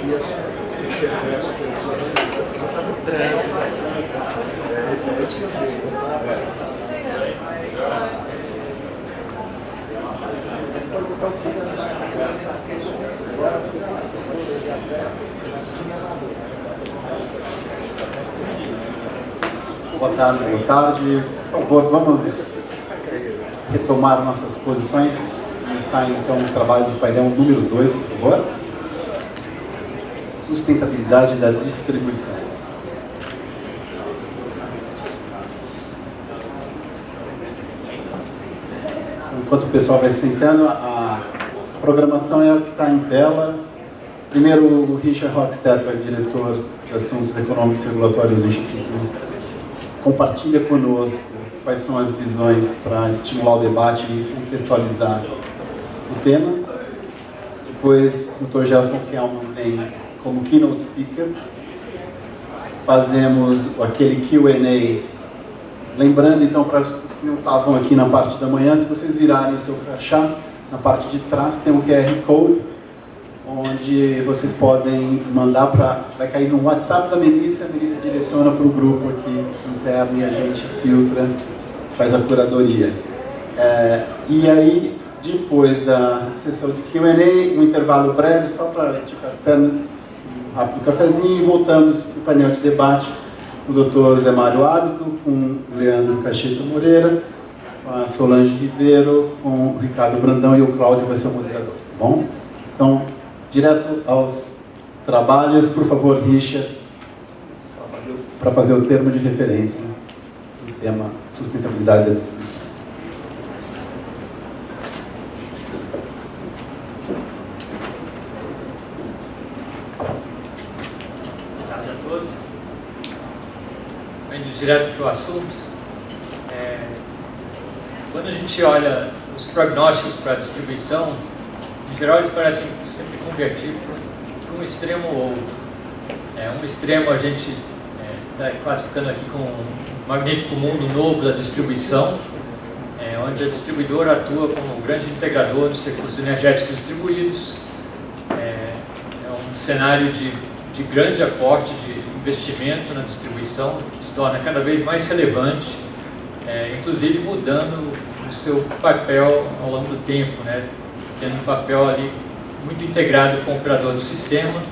Boa tarde, boa tarde. Por favor, vamos retomar nossas posições. Começar então os trabalhos do painel número 2, por favor. Sustentabilidade da distribuição. Enquanto o pessoal vai se sentando, a programação é o que está em tela. Primeiro, o Richard Hochstetter, diretor de Assuntos Econômicos e Regulatórios do Instituto, compartilha conosco quais são as visões para estimular o debate e contextualizar o tema. Depois, o Dr. Gelson Kelman vem como keynote speaker. Fazemos aquele Q&A. Lembrando, então, para os que não estavam aqui na parte da manhã, se vocês virarem o seu crachá, na parte de trás tem um QR Code, onde vocês podem mandar para... Vai cair no WhatsApp da Melissa, a Melissa direciona para o grupo aqui interno e a gente filtra, faz a curadoria. E aí, depois da sessão de Q&A, um intervalo breve, só para esticar as pernas, um rápido cafezinho, e voltamos para o painel de debate com o Dr. Zé Mário Hábito, com o Leandro Cacheta Moreira, com a Solange Ribeiro, com o Ricardo Brandão e o Cláudio vai ser o moderador, tá bom? Então, direto aos trabalhos, por favor, Richard, para fazer o termo de referência do tema sustentabilidade da distribuição. Boa tarde a todos. Indo direto para o assunto. Quando a gente olha os prognósticos para a distribuição, em geral eles parecem sempre convergir para um extremo ou outro. Um extremo a gente está classificando aqui como um magnífico mundo novo da distribuição, onde a distribuidora atua como um grande integrador dos recursos energéticos distribuídos. É um cenário de grande aporte de investimento na distribuição, que se torna cada vez mais relevante, inclusive mudando o seu papel ao longo do tempo, tendo um papel ali muito integrado com o operador do sistema,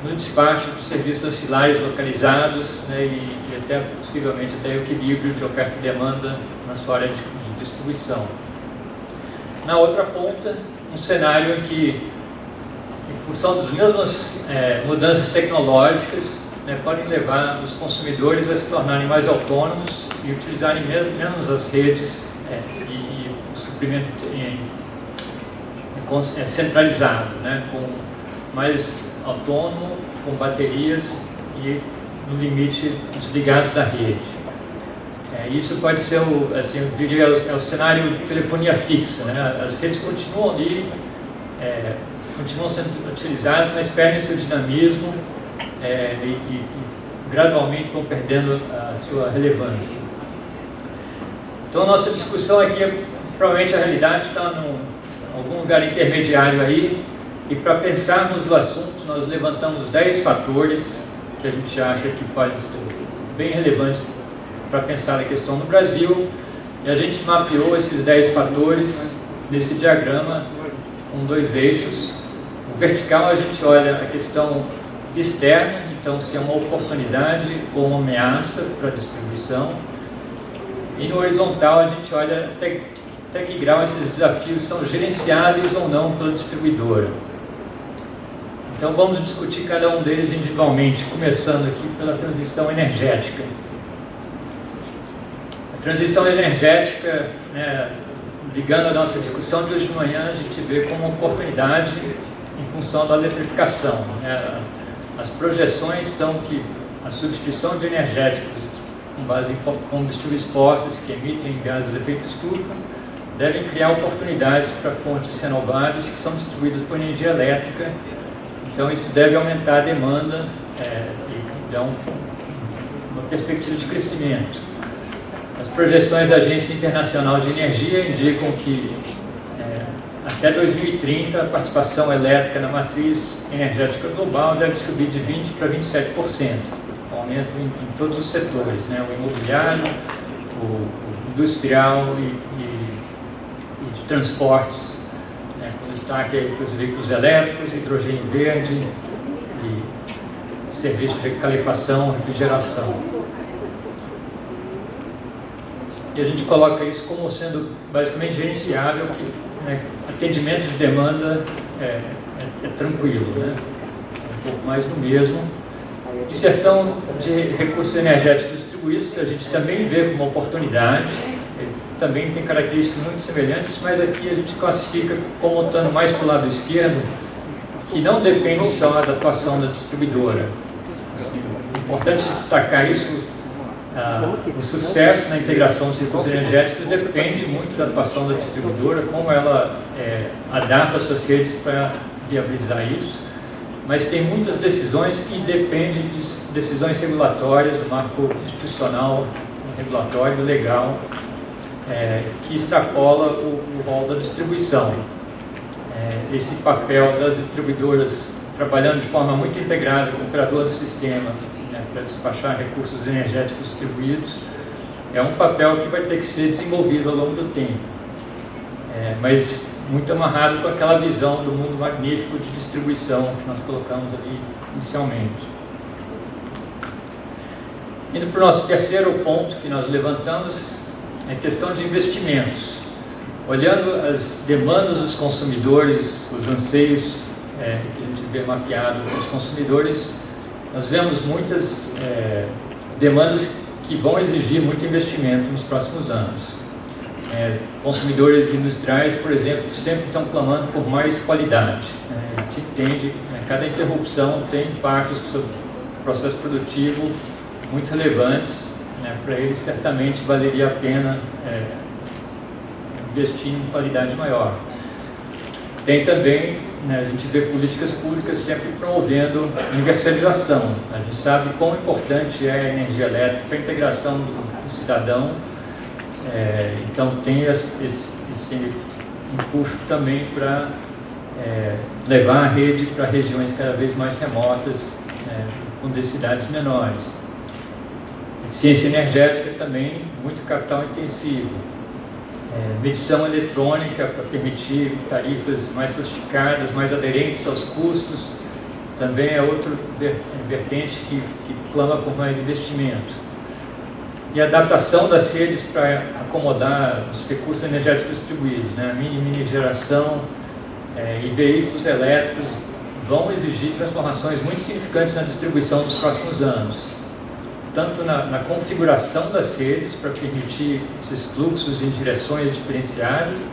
no despacho de serviços ancilares localizados, e até possivelmente até equilíbrio de oferta e demanda na sua área de distribuição. Na outra ponta, um cenário em que, em função das mesmas mudanças tecnológicas, podem levar os consumidores a se tornarem mais autônomos e utilizarem menos as redes e o suprimento centralizado, com mais autônomo, com baterias e, no limite, desligado da rede. Isso pode ser, eu diria, o cenário de telefonia fixa. As redes continuam ali, continuam sendo utilizadas, mas perdem seu dinamismo e gradualmente vão perdendo a sua relevância. Então, a nossa discussão aqui, provavelmente a realidade está em algum lugar intermediário aí, e para pensarmos no assunto, nós levantamos 10 fatores que a gente acha que podem ser bem relevantes para pensar a questão no Brasil, e a gente mapeou esses 10 fatores nesse diagrama com 2 eixos. No vertical a gente olha a questão externa, então se é uma oportunidade ou uma ameaça para a distribuição, e no horizontal a gente olha até que grau esses desafios são gerenciáveis ou não pela distribuidora. Então vamos discutir cada um deles individualmente, começando aqui pela transição energética. A transição energética, ligando a nossa discussão de hoje de manhã, a gente vê como uma oportunidade em função da eletrificação. As projeções são que a substituição de energéticos com base em combustíveis fósseis que emitem gases de efeito estufa devem criar oportunidades para fontes renováveis que são distribuídas por energia elétrica. Então isso deve aumentar a demanda e dar uma perspectiva de crescimento. As projeções da Agência Internacional de Energia indicam que até 2030, a participação elétrica na matriz energética global deve subir de 20% para 27%, um aumento em todos os setores, né? O imobiliário, o industrial e de transportes, né? Com destaque para os veículos elétricos, hidrogênio verde e serviços de calefação, refrigeração. E a gente coloca isso como sendo basicamente gerenciável, que, né, atendimento de demanda é tranquilo, né? Um pouco mais do mesmo. Inserção de recursos energéticos distribuídos, a gente também vê como oportunidade, também tem características muito semelhantes, mas aqui a gente classifica como estando mais para o lado esquerdo, que não depende só da atuação da distribuidora. Assim, é importante destacar isso. O sucesso na integração dos recursos energéticos depende muito da atuação da distribuidora, como ela adapta suas redes para viabilizar isso, mas tem muitas decisões que dependem de decisões regulatórias, do marco institucional, regulatório, legal, que extrapola o rol da distribuição. Esse papel das distribuidoras trabalhando de forma muito integrada com o operador do sistema, né, para despachar recursos energéticos distribuídos, é um papel que vai ter que ser desenvolvido ao longo do tempo, mas muito amarrado com aquela visão do mundo magnífico de distribuição que nós colocamos ali inicialmente. Indo para o nosso terceiro ponto que nós levantamos, é a questão de investimentos. Olhando as demandas dos consumidores, os anseios que a gente vê mapeado dos consumidores, nós vemos muitas demandas que vão exigir muito investimento nos próximos anos. Consumidores industriais, por exemplo, sempre estão clamando por mais qualidade. A gente entende que cada interrupção tem impactos sobre o processo produtivo muito relevantes. Para eles, certamente, valeria a pena investir em qualidade maior. Tem também, a gente vê políticas públicas sempre promovendo universalização. A gente sabe quão importante é a energia elétrica para a integração do cidadão. Então tem esse impulso também para levar a rede para regiões cada vez mais remotas, com densidades menores. Eficiência energética também, muito capital intensivo. Medição eletrônica para permitir tarifas mais sofisticadas, mais aderentes aos custos, também é outro vertente que clama por mais investimento. E a adaptação das redes para acomodar os recursos energéticos distribuídos, né? Mini geração e veículos elétricos vão exigir transformações muito significantes na distribuição dos próximos anos, tanto na configuração das redes para permitir esses fluxos em direções diferenciadas,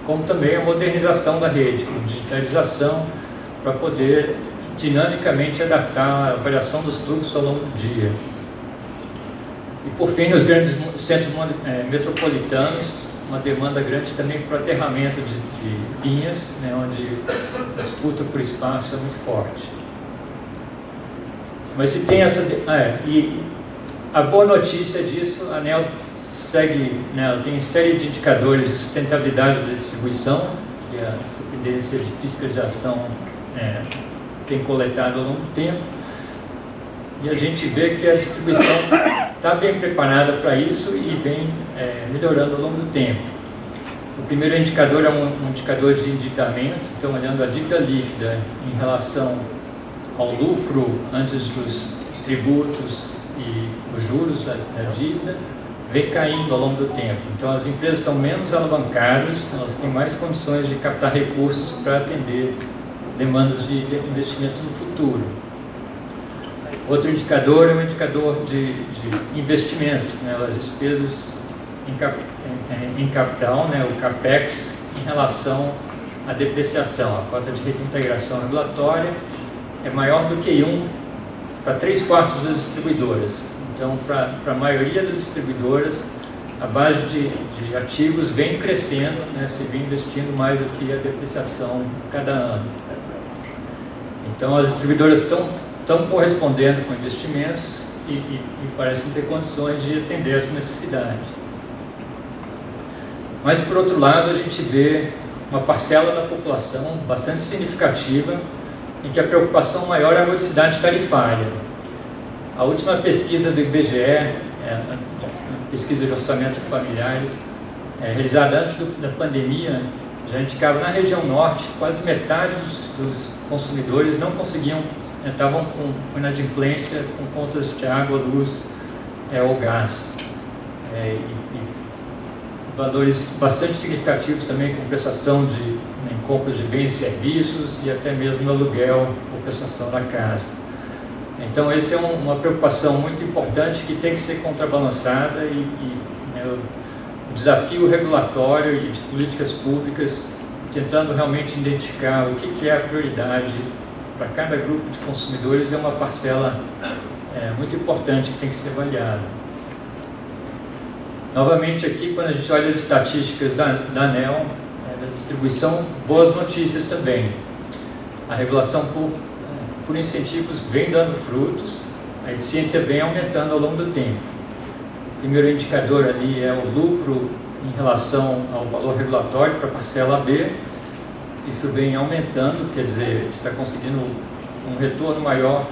como também a modernização da rede, com digitalização, para poder dinamicamente adaptar a variação dos fluxos ao longo do dia. E por fim, nos grandes centros metropolitanos, uma demanda grande também para aterramento de linhas, né, onde a disputa por espaço é muito forte. Mas se tem essa... e a boa notícia disso, a ANEEL segue, né, ela tem série de indicadores de sustentabilidade da distribuição, que a Superintendência de Fiscalização tem coletado ao longo do tempo, e a gente vê que a distribuição está bem preparada para isso e vem melhorando ao longo do tempo. O primeiro indicador é um indicador de endividamento, então olhando a dívida líquida em relação ao lucro antes dos tributos e os juros da dívida, vem caindo ao longo do tempo. Então as empresas estão menos alavancadas, elas têm mais condições de captar recursos para atender demandas de investimento no futuro. Outro indicador é um indicador de investimento, né, as despesas em capital, né, o CAPEX, em relação à depreciação. A cota de reintegração regulatória é maior do que 1 para 3/4 das distribuidoras. Então, para a maioria das distribuidoras, a base de ativos vem crescendo, né, se vem investindo mais do que a depreciação cada ano. Então, as distribuidoras estão correspondendo com investimentos e parecem ter condições de atender essa necessidade. Mas, por outro lado, a gente vê uma parcela da população bastante significativa em que a preocupação maior é a modicidade tarifária. A última pesquisa do IBGE, a pesquisa de orçamento de familiares, realizada antes da pandemia, já indicava na região norte, quase metade dos consumidores não conseguiam, estavam com inadimplência com contas de água, luz ou gás. E valores bastante significativos também com prestação em compras de bens e serviços e até mesmo no aluguel ou prestação da casa. Então, essa é uma preocupação muito importante que tem que ser contrabalançada o desafio regulatório e de políticas públicas, tentando realmente identificar o que é a prioridade para cada grupo de consumidores, é uma parcela muito importante que tem que ser avaliada. Novamente aqui, quando a gente olha as estatísticas da ANEEL, da distribuição, boas notícias também. A regulação por incentivos vem dando frutos, a eficiência vem aumentando ao longo do tempo. O primeiro indicador ali é o lucro em relação ao valor regulatório para a parcela B. Isso vem aumentando, quer dizer, está conseguindo um retorno maior,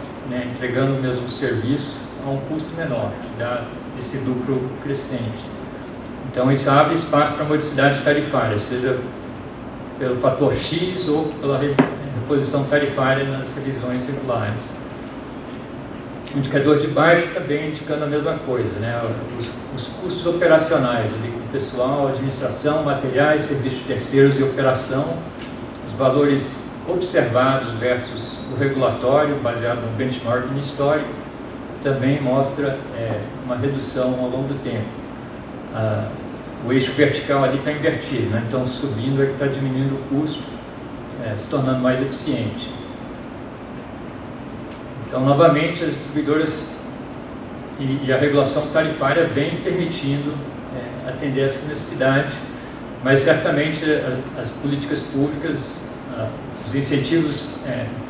entregando o mesmo serviço a um custo menor, que dá esse lucro crescente. Então, isso abre espaço para modicidade tarifária, seja pelo fator X ou pela reposição tarifária nas revisões regulares. O indicador de baixo também indicando a mesma coisa, os custos operacionais, ali, com pessoal, administração, materiais, serviços de terceiros e operação, os valores observados versus o regulatório, baseado no benchmarking histórico, também mostra uma redução ao longo do tempo. O eixo vertical ali está invertido, então subindo é que está diminuindo o custo, se tornando mais eficiente. Então, novamente, as distribuidoras e a regulação tarifária vem permitindo atender essa necessidade, mas certamente as políticas públicas, os incentivos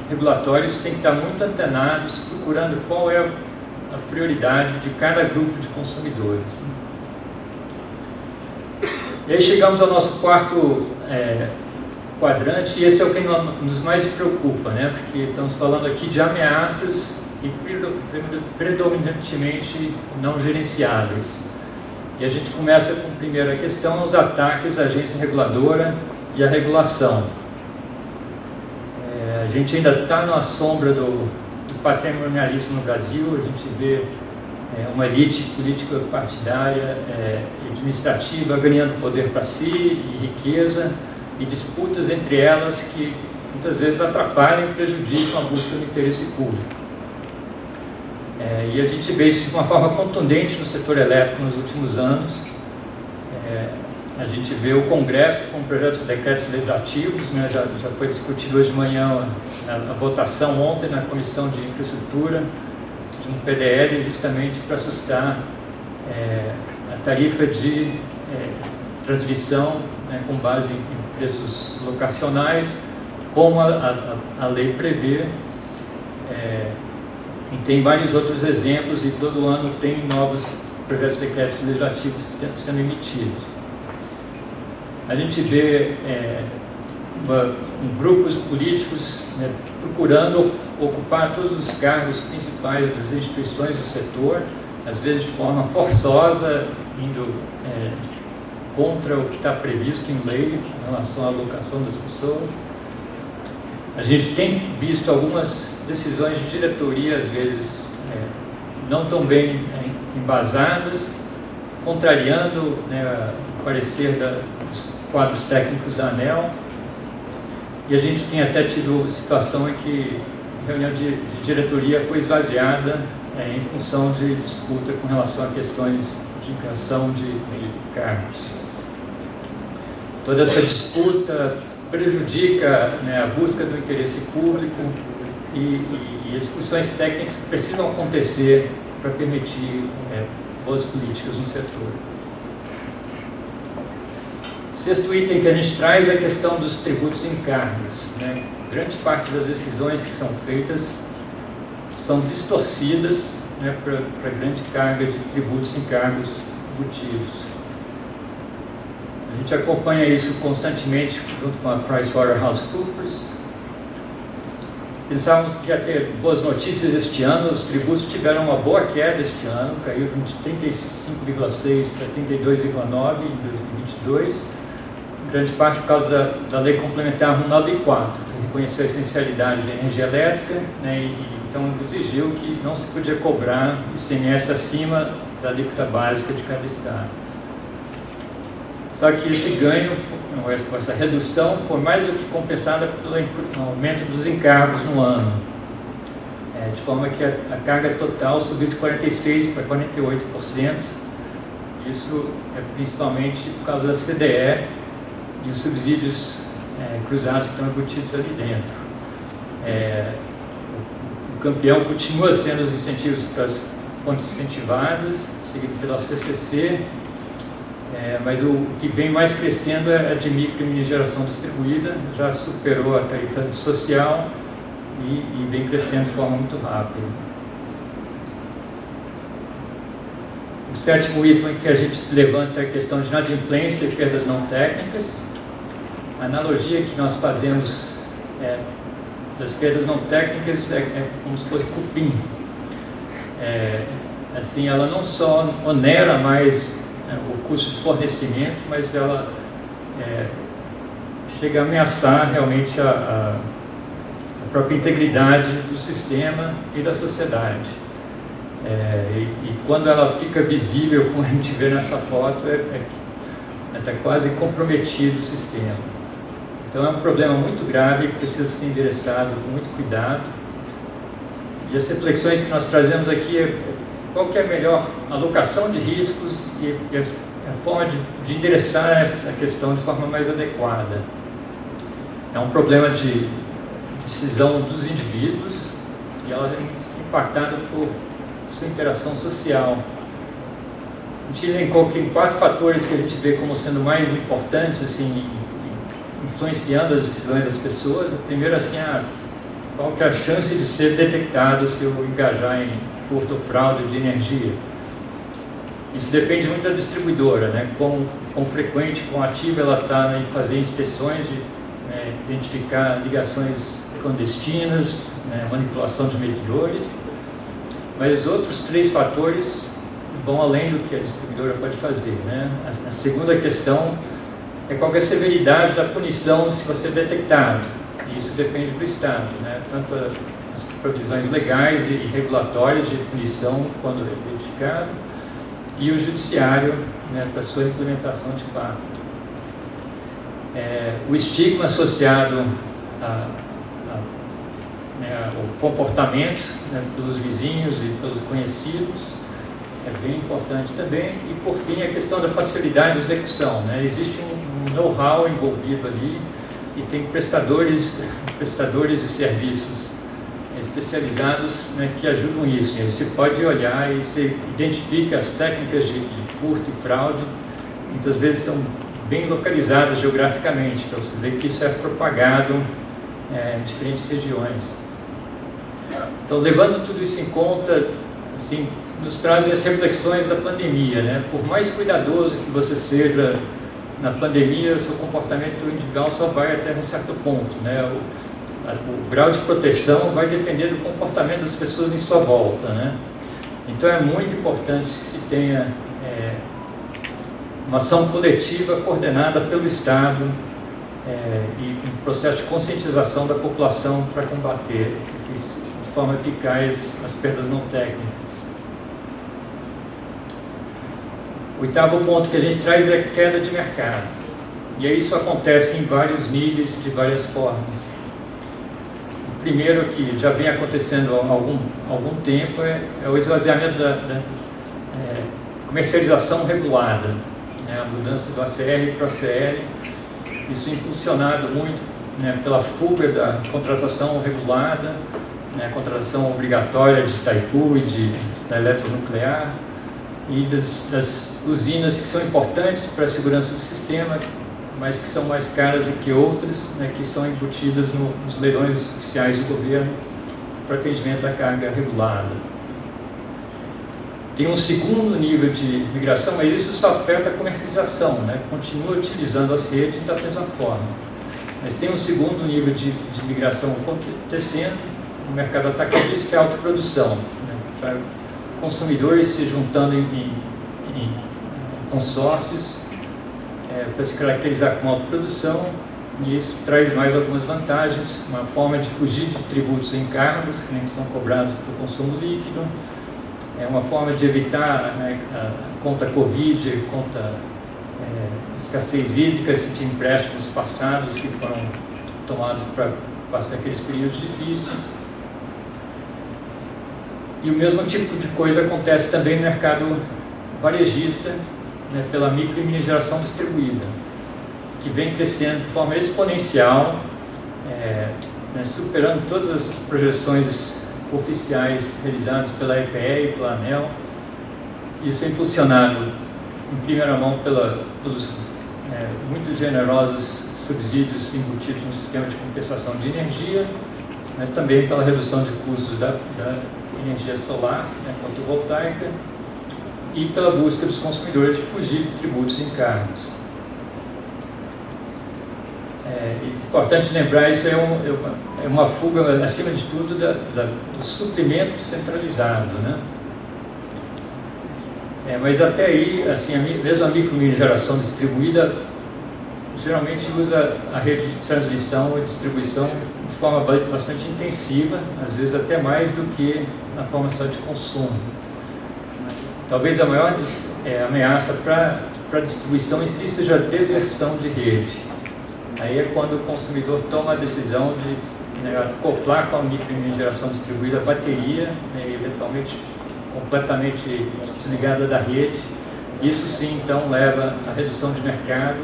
regulatórios têm que estar muito antenados, procurando qual é a prioridade de cada grupo de consumidores. E aí chegamos ao nosso quarto quadrante, e esse é o que nos mais preocupa, porque estamos falando aqui de ameaças e predominantemente não gerenciáveis. E a gente começa com a primeira questão, os ataques à agência reguladora e à regulação. A gente ainda está na sombra do patrimonialismo no Brasil, a gente vê uma elite política partidária e administrativa ganhando poder para si e riqueza, e disputas entre elas que muitas vezes atrapalham e prejudicam a busca do interesse público. E a gente vê isso de uma forma contundente no setor elétrico nos últimos anos. A gente vê o Congresso com projetos de decretos legislativos, já foi discutido hoje de manhã a votação ontem na Comissão de Infraestrutura, de um PDL justamente para suscitar a tarifa de transmissão com base em preços locacionais, como a lei prevê, e tem vários outros exemplos, e todo ano tem novos projetos de decretos legislativos sendo emitidos. A gente vê grupos políticos procurando ocupar todos os cargos principais das instituições do setor, às vezes de forma forçosa, indo contra o que está previsto em lei em relação à alocação das pessoas. A gente tem visto algumas decisões de diretoria, às vezes não tão bem embasadas, contrariando o parecer dos quadros técnicos da ANEEL, e a gente tem até tido situação em que a reunião de diretoria foi esvaziada em função de disputa com relação a questões de indicação de cargos. Toda essa disputa prejudica a busca do interesse público e as discussões técnicas precisam acontecer para permitir boas políticas no setor. O sexto item que a gente traz é a questão dos tributos e encargos. Grande parte das decisões que são feitas são distorcidas para grande carga de tributos e encargos tributivos. A gente acompanha isso constantemente junto com a PricewaterhouseCoopers. Pensávamos que ia ter boas notícias este ano, os tributos tiveram uma boa queda este ano, caíram de 35,6 para 32,9 em 2022, em grande parte por causa da Lei Complementar 194, que reconheceu a essencialidade da energia elétrica, né, e então exigiu que não se podia cobrar ICMS acima da alíquota básica de cada estado. Só que esse ganho, essa redução, foi mais do que compensada pelo aumento dos encargos no ano, de forma que a carga total subiu de 46% para 48%. Isso é principalmente por causa da CDE e os subsídios cruzados que estão embutidos ali dentro. O campeão continua sendo os incentivos para as fontes incentivadas, seguido pela CCC, mas o que vem mais crescendo é a de micro e mini geração distribuída, já superou a tarifa social e vem crescendo de forma muito rápida. O sétimo item que a gente levanta é a questão de inadimplência e perdas não técnicas. A analogia que nós fazemos das perdas não técnicas é como se fosse cupim. Assim, ela não só onera mais o custo de fornecimento, mas ela chega a ameaçar realmente a própria integridade do sistema e da sociedade. E quando ela fica visível, como a gente vê nessa foto, está quase comprometido o sistema. Então é um problema muito grave que precisa ser endereçado com muito cuidado. E as reflexões que nós trazemos aqui é qual que é a melhor alocação de riscos e a forma de endereçar essa questão de forma mais adequada. É um problema de decisão dos indivíduos e ela é impactada por sua interação social. A gente elencou aqui 4 fatores que a gente vê como sendo mais importantes, assim, influenciando as decisões das pessoas. O primeiro, assim, qual que é a chance de ser detectado se eu engajar em furto ou fraude de energia. Isso depende muito da distribuidora, né? Quão frequente, quão ativa ela está em fazer inspeções, de identificar ligações clandestinas, manipulação de medidores. Mas os outros 3 fatores vão além do que a distribuidora pode fazer, né? A segunda questão é qual que é a severidade da punição se você é detectado. E isso depende do Estado, né? Tanto as provisões legais e regulatórias de punição quando é identificado, e o judiciário, né, para sua implementação de fato. O estigma associado ao comportamento, né, pelos vizinhos e pelos conhecidos é bem importante também. E por fim a questão da facilidade de execução, né? Existe um know-how envolvido ali e tem prestadores de serviços especializados, né, que ajudam isso. E aí você pode olhar e você identifica as técnicas de furto e fraude, muitas vezes são bem localizadas geograficamente, então você vê que isso é propagado em diferentes regiões. Então, levando tudo isso em conta, assim, nos trazem as reflexões da pandemia, né? Por mais cuidadoso que você seja na pandemia, o seu comportamento individual só vai até um certo ponto, né? O grau de proteção vai depender do comportamento das pessoas em sua volta, né? Então é muito importante que se tenha uma ação coletiva coordenada pelo Estado e um processo de conscientização da população para combater de forma eficaz as perdas não técnicas. O 8º ponto que a gente traz é a queda de mercado. E aí isso acontece em vários níveis, de várias formas. O primeiro, que já vem acontecendo há algum tempo, é o esvaziamento da comercialização regulada, né? A mudança do ACR para o ACR, isso impulsionado muito, né, pela fuga da contratação regulada, né, a contratação obrigatória de Itaipu e da eletronuclear, e das usinas que são importantes para a segurança do sistema, mas que são mais caras do que outras, né, que são embutidas nos leilões oficiais do governo para atendimento da carga regulada. Tem um segundo nível de migração, mas isso só afeta a comercialização, né? Continua utilizando as redes da mesma forma. Mas tem um segundo nível de migração acontecendo no mercado atacadista, que é a autoprodução, né? Consumidores se juntando em consórcios para se caracterizar como autoprodução, e isso traz mais algumas vantagens, uma forma de fugir de tributos e encargos, que nem são cobrados para o consumo líquido, é uma forma de evitar, né, a conta Covid, conta escassez hídrica, de empréstimos passados que foram tomados para passar aqueles períodos difíceis. E o mesmo tipo de coisa acontece também no mercado varejista, né, pela micro e mini geração distribuída, que vem crescendo de forma exponencial, né, superando todas as projeções oficiais realizadas pela EPE e pela ANEEL. Isso é impulsionado, em primeira mão, pelos muito generosos subsídios embutidos no sistema de compensação de energia, mas também pela redução de custos da energia solar, né, fotovoltaica, e pela busca dos consumidores de fugir de tributos e encargos. Importante lembrar, isso é uma fuga, acima de tudo, do suprimento centralizado, né? Mas até aí, assim, mesmo a micro e mini geração distribuída geralmente usa a rede de transmissão e distribuição de forma bastante intensiva, às vezes até mais do que na forma só de consumo. Talvez a maior ameaça para a distribuição em si seja a deserção de rede. Aí é quando o consumidor toma a decisão de, né, acoplar com a micro e mini geração distribuída a bateria, né, eventualmente completamente desligada da rede. Isso sim, então, leva à redução de mercado,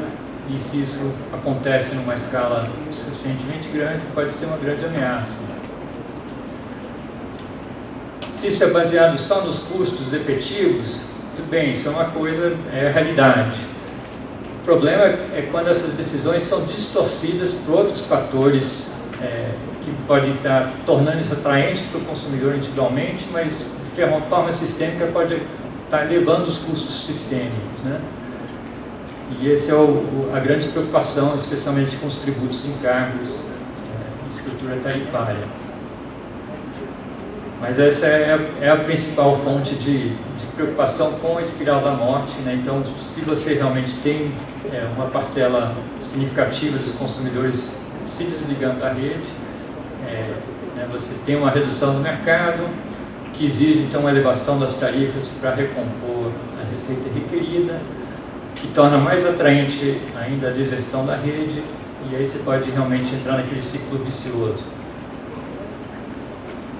e se isso acontece numa escala suficientemente grande, pode ser uma grande ameaça. Se isso é baseado só nos custos efetivos, tudo bem, isso é uma coisa, é a realidade. O problema é quando essas decisões são distorcidas por outros fatores que podem estar tornando isso atraente para o consumidor individualmente, mas de uma forma sistêmica pode estar elevando os custos sistêmicos, né? E essa é a grande preocupação, especialmente com os tributos e encargos, estrutura tarifária. Mas essa é a principal fonte de preocupação com a espiral da morte, né? Então, se você realmente tem uma parcela significativa dos consumidores se desligando da rede, né, você tem uma redução no mercado, que exige então uma elevação das tarifas para recompor a receita requerida, que torna mais atraente ainda a deserção da rede, e aí você pode realmente entrar naquele ciclo vicioso.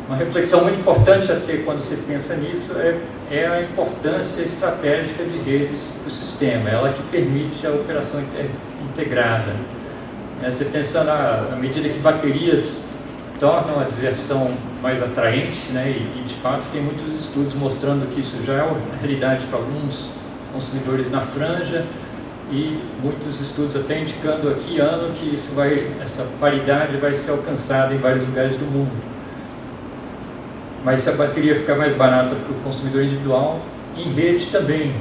Uma reflexão muito importante a ter quando você pensa nisso é a importância estratégica de redes do sistema, ela que permite a operação integrada. Você pensa à medida que baterias tornam a deserção mais atraente, né, e de fato tem muitos estudos mostrando que isso já é uma realidade para alguns consumidores na franja, e muitos estudos até indicando a que ano que essa paridade vai ser alcançada em vários lugares do mundo. Mas se a bateria ficar mais barata para o consumidor individual, em rede também,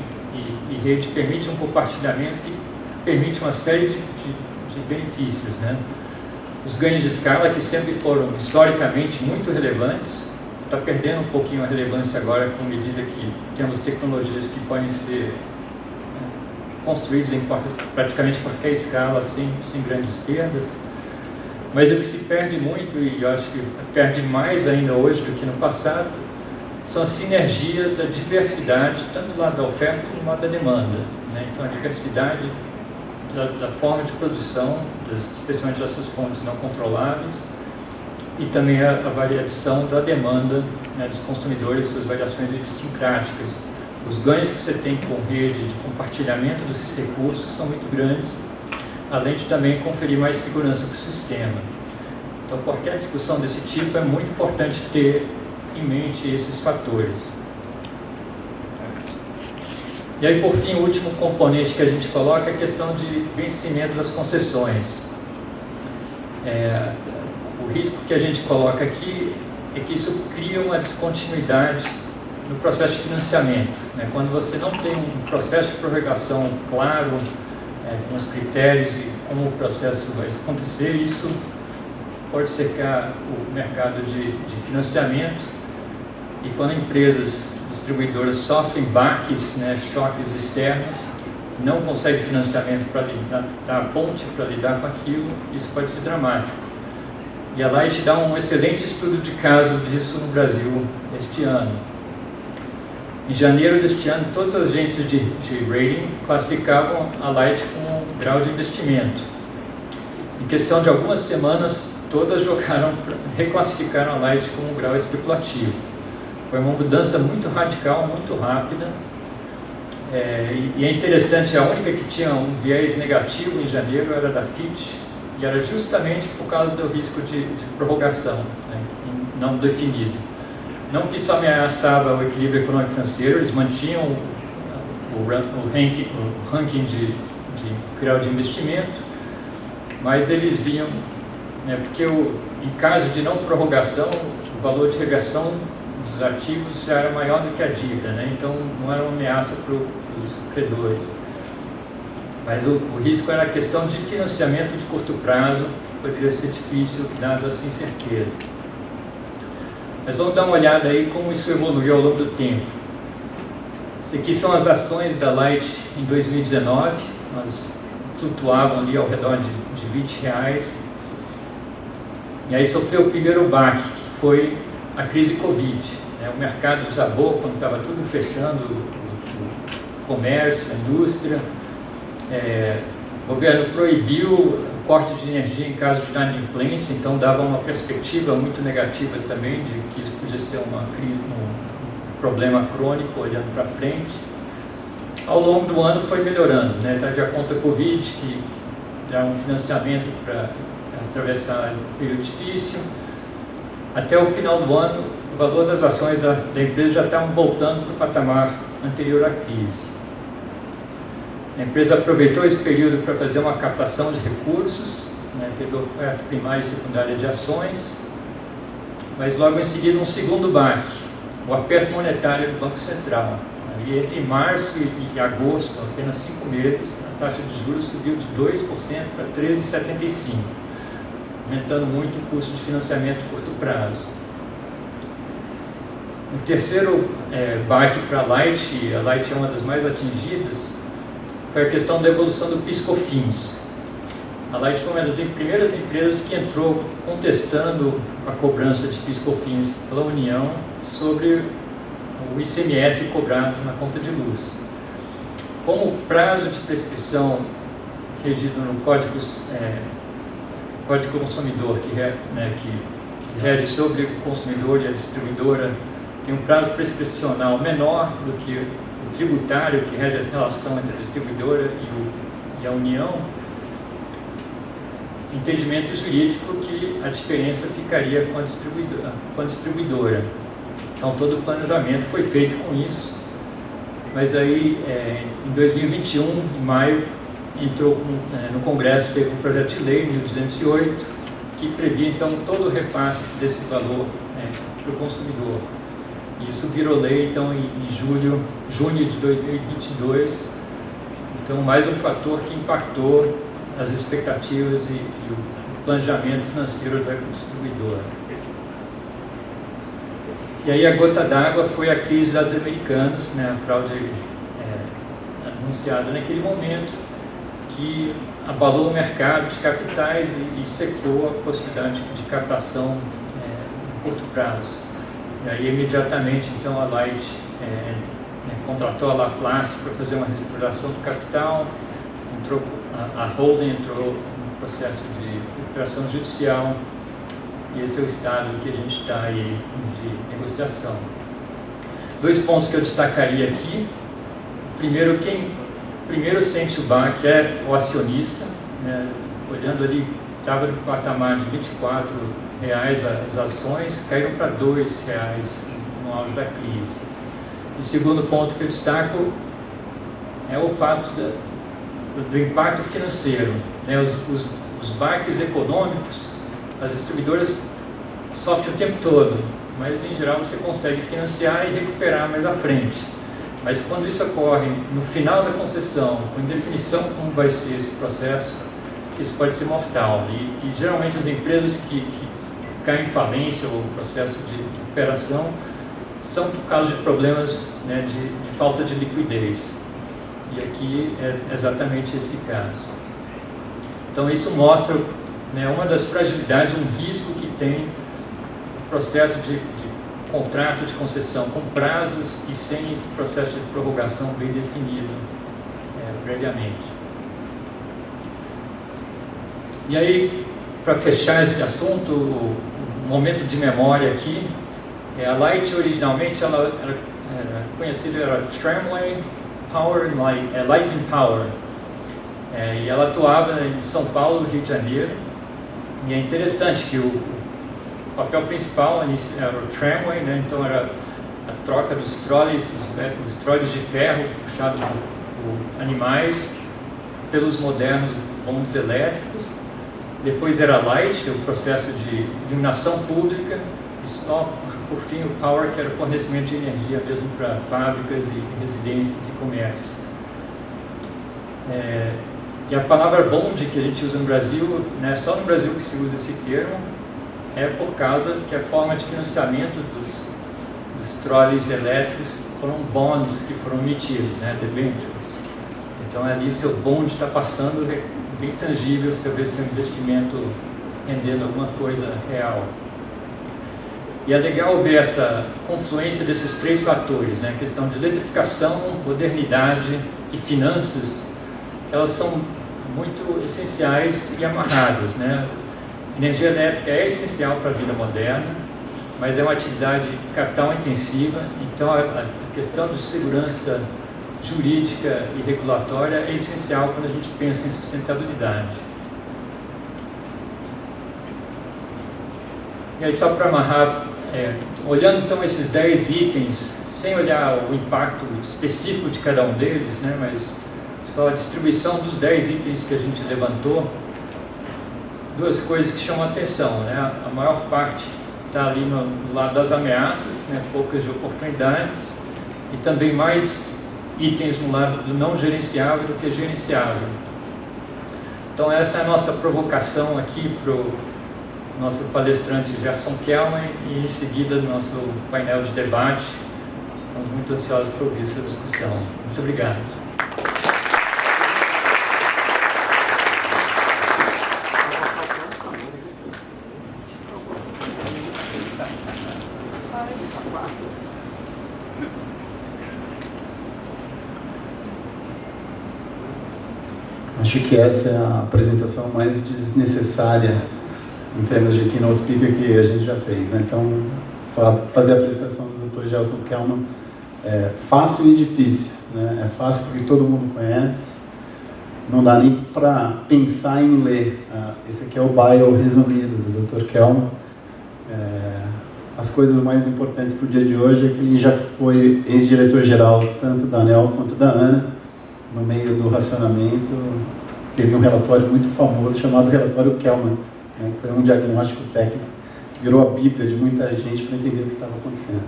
e rede permite um compartilhamento que permite uma série de benefícios, né? Os ganhos de escala, que sempre foram historicamente muito relevantes, está perdendo um pouquinho a relevância agora, com medida que temos tecnologias que podem ser construídas em praticamente qualquer escala, sem grandes perdas. Mas o que se perde muito, e eu acho que perde mais ainda hoje do que no passado, são as sinergias da diversidade, tanto do lado da oferta como do lado da demanda, né? Então, a diversidade da forma de produção, especialmente dessas fontes não controláveis, e também a variação da demanda, né, dos consumidores, suas variações idiosincráticas. Os ganhos que você tem com rede de compartilhamento desses recursos são muito grandes, além de também conferir mais segurança para o sistema. Então, qualquer discussão desse tipo é muito importante ter em mente esses fatores. E aí, por fim, o último componente que a gente coloca é a questão de vencimento das concessões. O risco que a gente coloca aqui é que isso cria uma descontinuidade no processo de financiamento, né? Quando você não tem um processo de prorrogação claro, com os critérios e como o processo vai acontecer, isso pode secar o mercado de financiamento. E quando empresas distribuidoras sofrem baques, né, choques externos, não conseguem financiamento para dar a ponte para lidar com aquilo, isso pode ser dramático. E a Light dá um excelente estudo de caso disso no Brasil este ano. Em janeiro deste ano, todas as agências de rating classificavam a Light como um grau de investimento. Em questão de algumas semanas, todas reclassificaram a Light como um grau especulativo. Foi uma mudança muito radical, muito rápida. E é interessante, a única que tinha um viés negativo em janeiro era da Fitch, e era justamente por causa do risco de prorrogação, né, não definido. Não que isso ameaçava o equilíbrio econômico financeiro, eles mantinham o ranking de grau de investimento, mas eles viam, né, porque em caso de não prorrogação, o valor de reversão dos ativos já era maior do que a dívida, né, então não era uma ameaça para os credores. Mas o risco era a questão de financiamento de curto prazo, que poderia ser difícil, dado essa incerteza. Mas vamos dar uma olhada aí como isso evoluiu ao longo do tempo. Isso aqui são as ações da Light em 2019, elas flutuavam ali ao redor de R$20. E aí sofreu o primeiro baque, que foi a crise Covid, né? O mercado desabou quando estava tudo fechando, o comércio, a indústria. O governo proibiu o corte de energia em caso de inadimplência, então dava uma perspectiva muito negativa também de que isso podia ser um problema crônico olhando para frente. Ao longo do ano foi melhorando, né? Teve a conta Covid, que dá um financiamento para atravessar um período difícil. Até o final do ano, o valor das ações da empresa já estavam voltando para o patamar anterior à crise. A empresa aproveitou esse período para fazer uma captação de recursos, né, teve oferta primária e secundária de ações, mas logo em seguida um segundo baque, o aperto monetário do Banco Central. E entre março e agosto, apenas 5 meses, a taxa de juros subiu de 2% para 13,75%, aumentando muito o custo de financiamento de curto prazo. O terceiro baque para a Light é uma das mais atingidas, foi a questão da evolução do PIS/COFINS. A Light foi uma das primeiras empresas que entrou contestando a cobrança de PIS/COFINS pela União sobre o ICMS cobrado na conta de luz. Como o prazo de prescrição regido no Código Consumidor, que rege sobre o consumidor e a distribuidora, tem um prazo prescricional menor do que o tributário, que rege a relação entre a distribuidora e a União, entendimento jurídico que a diferença ficaria com a distribuidora. Então todo o planejamento foi feito com isso, mas aí em 2021, em maio, entrou no Congresso, teve um projeto de lei, 1208, que previa então todo o repasse desse valor para o consumidor. Isso virou lei então em junho de 2022, então mais um fator que impactou as expectativas e o planejamento financeiro da distribuidora. E aí a gota d'água foi a crise das Americanas, né, a fraude anunciada naquele momento, que abalou o mercado de capitais e secou a possibilidade de captação em curto prazo. E aí imediatamente então a Light contratou a Laplace para fazer uma reestruturação do capital, a Holding entrou no processo de recuperação judicial, e esse é o estado que a gente está aí de negociação. 2 pontos que eu destacaria aqui. Primeiro, quem primeiro sente o baque é o acionista, né? Olhando ali, estava no patamar de R$24 as ações, caíram para R$2 no auge da crise. O segundo ponto que eu destaco é o fato do impacto financeiro, né? Os baques econômicos, as distribuidoras sofrem o tempo todo, mas em geral você consegue financiar e recuperar mais à frente. Mas quando isso ocorre no final da concessão, com indefinição como vai ser esse processo, isso pode ser mortal. E geralmente as empresas que caem em falência ou processo de recuperação são por causa de problemas, né, de falta de liquidez. E aqui é exatamente esse caso. Então isso mostra, né, uma das fragilidades, um risco que tem o processo de contrato de concessão com prazos e sem esse processo de prorrogação bem definido previamente. E aí, para fechar esse assunto, o momento de memória aqui, a Light originalmente ela era conhecida, era Tramway Power and Light and Power, e ela atuava em São Paulo, Rio de Janeiro. E é interessante que o papel principal era o tramway, né? Então era a troca dos trolleys, os trolleys de ferro puxados por animais pelos modernos bondes elétricos. Depois era light, o processo de iluminação pública, e só por fim o power, que era o fornecimento de energia mesmo para fábricas e residências e comércio. E a palavra bonde que a gente usa no Brasil, né, só no Brasil que se usa esse termo, é por causa que a forma de financiamento dos trolleys elétricos foram bonds que foram emitidos, né, debentures. Então ali seu bonde está passando, é bem tangível, você vê seu investimento rendendo alguma coisa real. E é legal ver essa confluência desses três fatores, né, a questão de eletrificação, modernidade e finanças, que elas são muito essenciais e amarradas, né? Energia elétrica é essencial para a vida moderna, mas é uma atividade de capital intensiva, então a questão de segurança jurídica e regulatória é essencial quando a gente pensa em sustentabilidade. E aí, só para amarrar, olhando então esses 10 itens, sem olhar o impacto específico de cada um deles, né, mas só a distribuição dos 10 itens que a gente levantou, duas coisas que chamam a atenção, né? A maior parte está ali no lado das ameaças, né? Poucas de oportunidades, e também mais itens no lado do não gerenciável do que gerenciável. Então essa é a nossa provocação aqui para o nosso palestrante Gerson Kelman e em seguida do nosso painel de debate. Estamos muito ansiosos por ouvir essa discussão. Muito obrigado. Acho que essa é a apresentação mais desnecessária em termos de keynote speaker que a gente já fez, né? Então, fazer a apresentação do Dr. Gerson Kelman é fácil e difícil, né? É fácil porque todo mundo conhece, não dá nem para pensar em ler. Esse aqui é o bio resumido do Dr. Kelman. As coisas mais importantes para o dia de hoje é que ele já foi ex-diretor-geral tanto da ANEEL quanto da ANA. No meio do racionamento, teve um relatório muito famoso chamado Relatório Kelman, né, que foi um diagnóstico técnico que virou a bíblia de muita gente para entender o que estava acontecendo.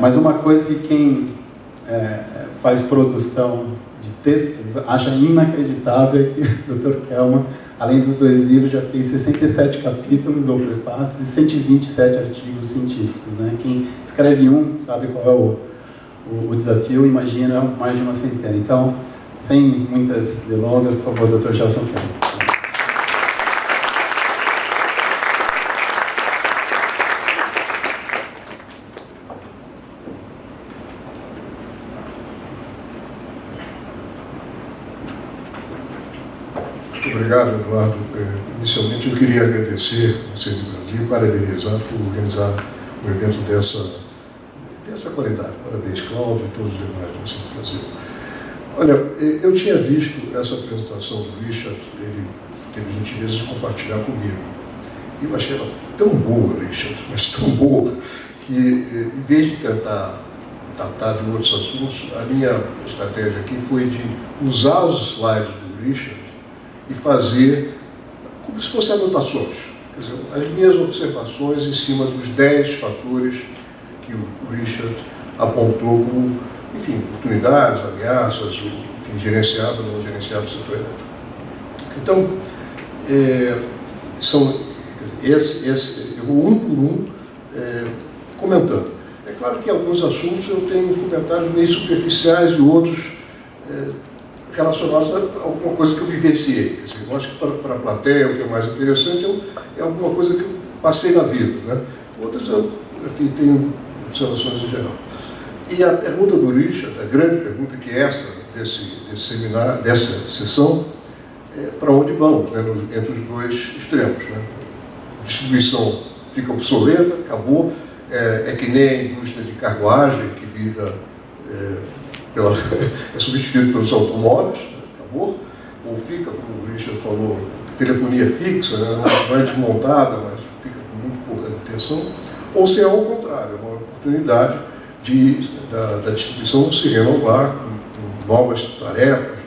Mas uma coisa que quem faz produção de textos acha inacreditável é que o Dr. Kelman, além dos 2 livros, já fez 67 capítulos ou prefácios e 127 artigos científicos, né? Quem escreve um sabe qual é o desafio, imagina mais de uma centena. Então, sem muitas delongas, por favor, Dr. Gerson Kelman. Obrigado, Eduardo. Inicialmente eu queria agradecer ao CNI Brasil e parabenizar por organizar um evento dessa qualidade. Parabéns, Cláudio, e todos os demais do CNI Brasil. Olha, eu tinha visto essa apresentação do Richard, ele teve a gentileza de compartilhar comigo. E eu achei ela tão boa, Richard, mas tão boa, que em vez de tentar tratar de outros assuntos, a minha estratégia aqui foi de usar os slides do Richard e fazer como se fossem anotações. Quer dizer, as minhas observações em cima dos 10 fatores que o Richard apontou como, enfim, oportunidades, ameaças, enfim, gerenciável, não gerenciável setor elétrico. Então, são eu vou um por um comentando. É claro que alguns assuntos eu tenho comentários meio superficiais e outros relacionados a alguma coisa que eu vivenciei. Quer dizer, eu acho que para a plateia o que é mais interessante é alguma coisa que eu passei na vida, né? Outras eu, enfim, tenho observações em geral. E a pergunta do Richard, a grande pergunta que é essa, desse seminário, dessa sessão, é para onde vamos, né, entre os dois extremos, né? A distribuição fica obsoleta, acabou, é que nem a indústria de carruagem, que vira, é substituído pelos automóveis, acabou, ou fica, como o Richard falou, telefonia fixa, né, não é desmontada, mas fica com muito pouca atenção, ou se é ao contrário, uma oportunidade da distribuição se renovar com novas tarefas,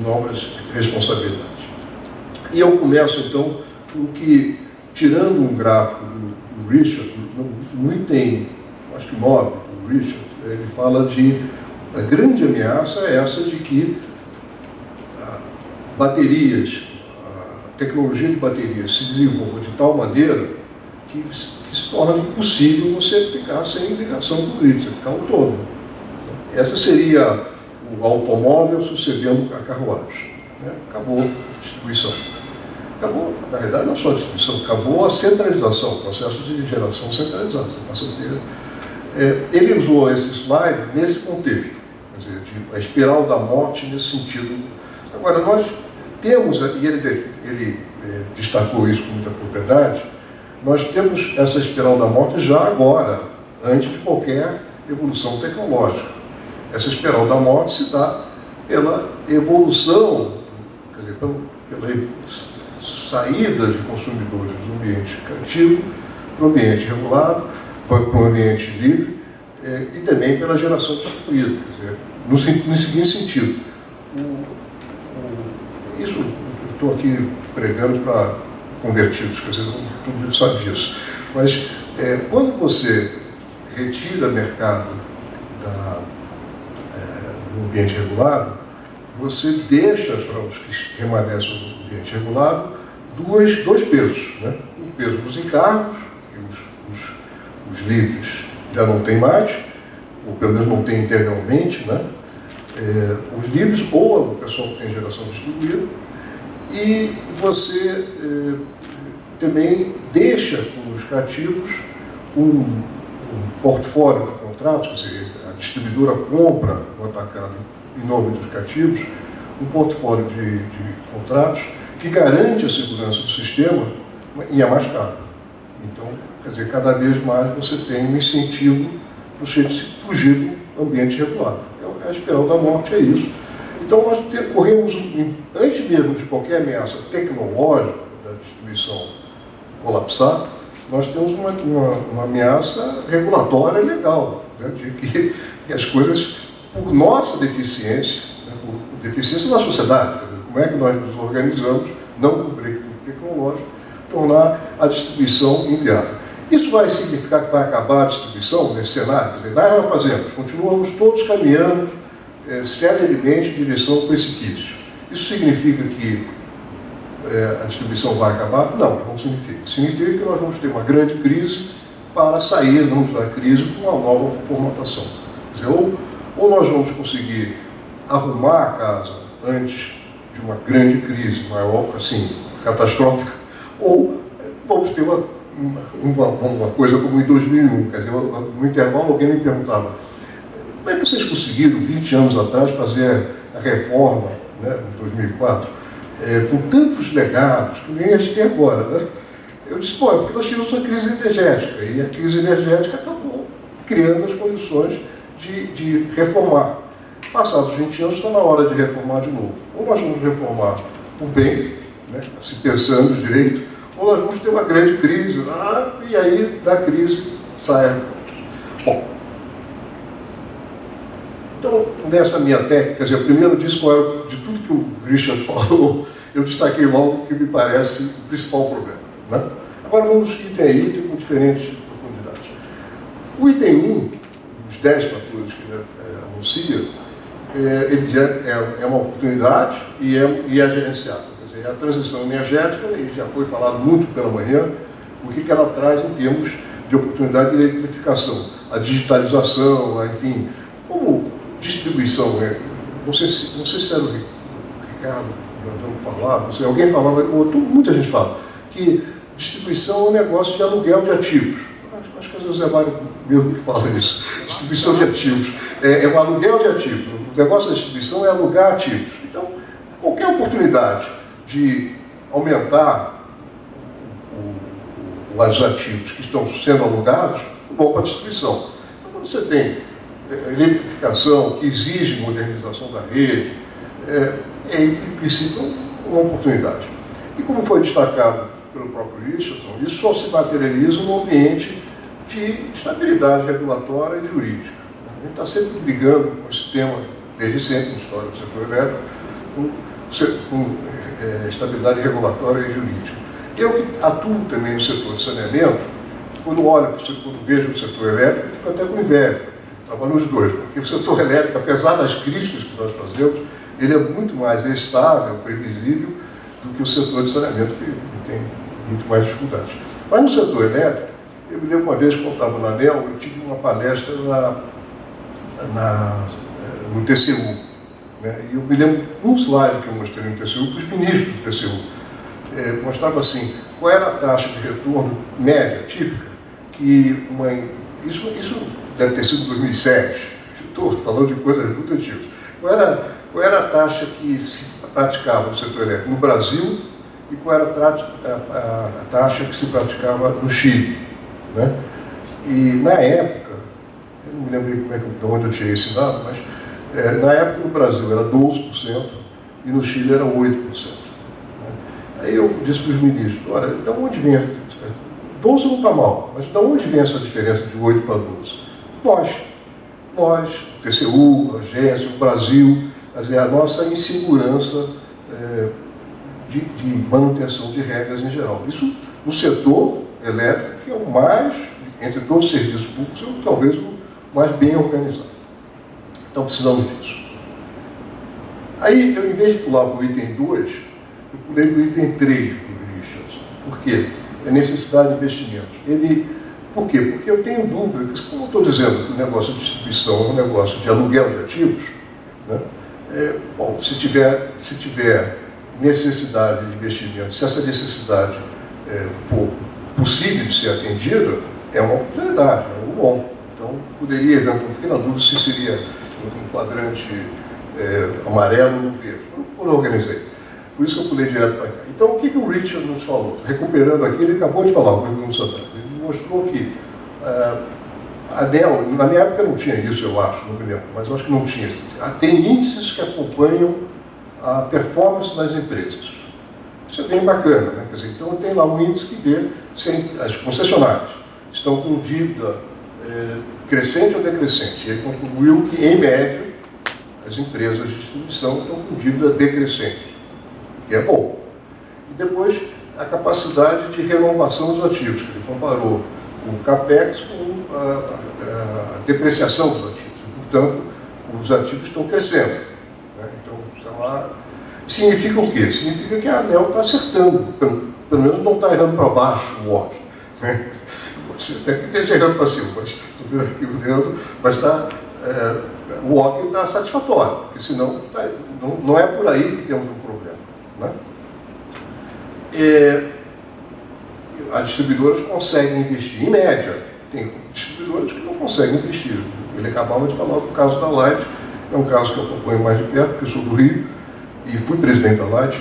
novas responsabilidades. E eu começo, então, com que, tirando um gráfico do Richard, no item, acho que 9, do Richard, ele fala de a grande ameaça é essa de que baterias, a tecnologia de baterias se desenvolva de tal maneira que se torna impossível você ficar sem ligação com o grid, você ficar autônomo. Essa seria o automóvel sucedendo a carruagem. Né? Acabou a distribuição. Acabou, na verdade, não só a distribuição, acabou a centralização, o processo de geração centralizado. Você passa a ter... ele usou esse slide nesse contexto, quer dizer, a espiral da morte nesse sentido. Agora, nós temos, e ele destacou isso com muita propriedade, nós temos essa espiral da morte já agora, antes de qualquer evolução tecnológica. Essa espiral da morte se dá pela evolução, quer dizer, pela saída de consumidores do ambiente cativo para o ambiente regulado, para o ambiente livre, e também pela geração distribuída. Quer dizer, no seguinte sentido, isso eu estou aqui pregando para convertidos, quer dizer, todo mundo sabe disso. Mas quando você retira mercado do ambiente regulado, você deixa para os que remanescem no ambiente regulado dois pesos. Né? Um peso dos encargos, que os livres já não têm mais, ou pelo menos não têm integralmente, né? Os livres ou o pessoal que tem geração distribuída, e você também deixa com os cativos um portfólio de contratos, quer dizer, a distribuidora compra no atacado em nome dos cativos, um portfólio de contratos que garante a segurança do sistema e é mais caro. Então, quer dizer, cada vez mais você tem um incentivo para você fugir do ambiente regulado. A espiral da morte é isso. Então, nós corremos, antes mesmo de qualquer ameaça tecnológica da distribuição colapsar, nós temos uma ameaça regulatória legal, né, de que as coisas, por nossa deficiência, né, por deficiência da sociedade, como é que nós nos organizamos, não com breakthrough tecnológico, tornar a distribuição inviável. Isso vai significar que vai acabar a distribuição nesse cenário? Quer dizer, nós não fazemos, continuamos todos caminhando celeremente em direção ao precipício. Isso significa que a distribuição vai acabar? Não, não significa. Significa que nós vamos ter uma grande crise para sairmos da crise com uma nova formatação. Quer dizer, ou nós vamos conseguir arrumar a casa antes de uma grande crise maior, assim, catastrófica, ou vamos ter uma coisa como em 2001. Quer dizer, no intervalo alguém me perguntava: como é que vocês conseguiram, 20 anos atrás, fazer a reforma, né, em 2004, com tantos legados que nem a gente tem agora, né? Eu disse, é porque nós tivemos uma crise energética, e a crise energética acabou criando as condições de reformar. Passados 20 anos, está na hora de reformar de novo. Ou nós vamos reformar por bem, né, se pensando direito, ou nós vamos ter uma grande crise, e aí da crise sai. Bom, então, nessa minha técnica, quer dizer, primeiro disse qual era, de tudo que o Richard falou, eu destaquei logo o que me parece o principal problema. Né? Agora vamos item a item com diferentes profundidades. O item 1, os 10 fatores que ele anuncia, ele é uma oportunidade e é gerenciável. Quer dizer, a transição energética, e já foi falado muito pela manhã, o que ela traz em termos de oportunidade de eletrificação, a digitalização, enfim, como distribuição. Não sei se era o Ricardo que falava, não sei, alguém falava, muita gente fala, que distribuição é um negócio de aluguel de ativos. Acho que às vezes é Mário mesmo que fala isso. Distribuição de ativos. É um aluguel de ativos. O negócio da distribuição é alugar ativos. Então, qualquer oportunidade de aumentar os ativos que estão sendo alugados, é bom para a distribuição. Então, quando você tem eletrificação que exige modernização da rede, em princípio, uma oportunidade. E como foi destacado pelo próprio Richardson, isso só se materializa num ambiente de estabilidade regulatória e jurídica. A gente está sempre brigando com esse tema, desde sempre na história do setor elétrico, com estabilidade regulatória e jurídica. Eu que atuo também no setor de saneamento, quando vejo o setor elétrico, fico até com inveja. Trabalho nos dois, porque o setor elétrico, apesar das críticas que nós fazemos, ele é muito mais estável, previsível, do que o setor de saneamento, que tem muito mais dificuldades. Mas no setor elétrico, eu me lembro uma vez, quando eu estava na ANEEL, eu tive uma palestra no TCU. Né? E eu me lembro um slide que eu mostrei no TCU para os ministros do TCU. Mostrava assim, qual era a taxa de retorno média, típica, que isso deve ter sido em 2007, estou falando de coisas muito antigas. Qual era a taxa que se praticava no setor elétrico no Brasil e qual era a taxa que se praticava no Chile? Né? E na época, eu não me lembro de onde eu tirei esse dado, mas na época no Brasil era 12% e no Chile era 8%. Né? Aí eu disse para os ministros, olha, de onde vem 12 não está mal, mas de onde vem essa diferença de 8 para 12? Nós, o TCU, a agência, o Brasil, quer dizer, a nossa insegurança de manutenção de regras em geral. Isso no setor elétrico, que é o mais, entre todos os serviços públicos, talvez o mais bem organizado. Então precisamos disso. Aí, eu, em vez de pular para o item 2, eu pulei para o item 3 do Richardson. Por quê? É necessidade de investimentos. Por quê? Porque eu tenho dúvida, como eu estou dizendo que o negócio de distribuição é um negócio de aluguel de ativos, né? Bom, se tiver necessidade de investimento, se essa necessidade for possível de ser atendida, é uma oportunidade, é algo bom. Então, poderia, eventualmente, fiquei na dúvida se seria um quadrante amarelo ou verde. Eu organizei. Por isso que eu pulei direto para cá. Então, o que o Richard nos falou? Recuperando aqui, ele acabou de falar, o Bruno Santana. Ele mostrou que a ANEEL, na minha época não tinha isso, eu acho, não me lembro, mas eu acho que não tinha. Tem índices que acompanham a performance das empresas. Isso é bem bacana, né? Quer dizer, então tem lá um índice que vê se as concessionárias estão com dívida crescente ou decrescente. Ele concluiu que, em média, as empresas de distribuição estão com dívida decrescente, que é bom. E depois, a capacidade de renovação dos ativos, que ele comparou o CAPEX com a depreciação dos ativos. E, portanto, os ativos estão crescendo. Né? Então, está lá. Significa o quê? Significa que a ANEEL está acertando, pelo menos não está errando para baixo o WOC. Né? Você até que esteja errando para cima, mas estou vendo aqui o Leandro, mas o WOC está satisfatório, porque senão não é por aí que temos um problema. Né? As distribuidoras conseguem investir, em média. Tem distribuidoras que não conseguem investir. Ele acabava de falar do caso da Light, é um caso que eu acompanho mais de perto, porque eu sou do Rio, e fui presidente da Light,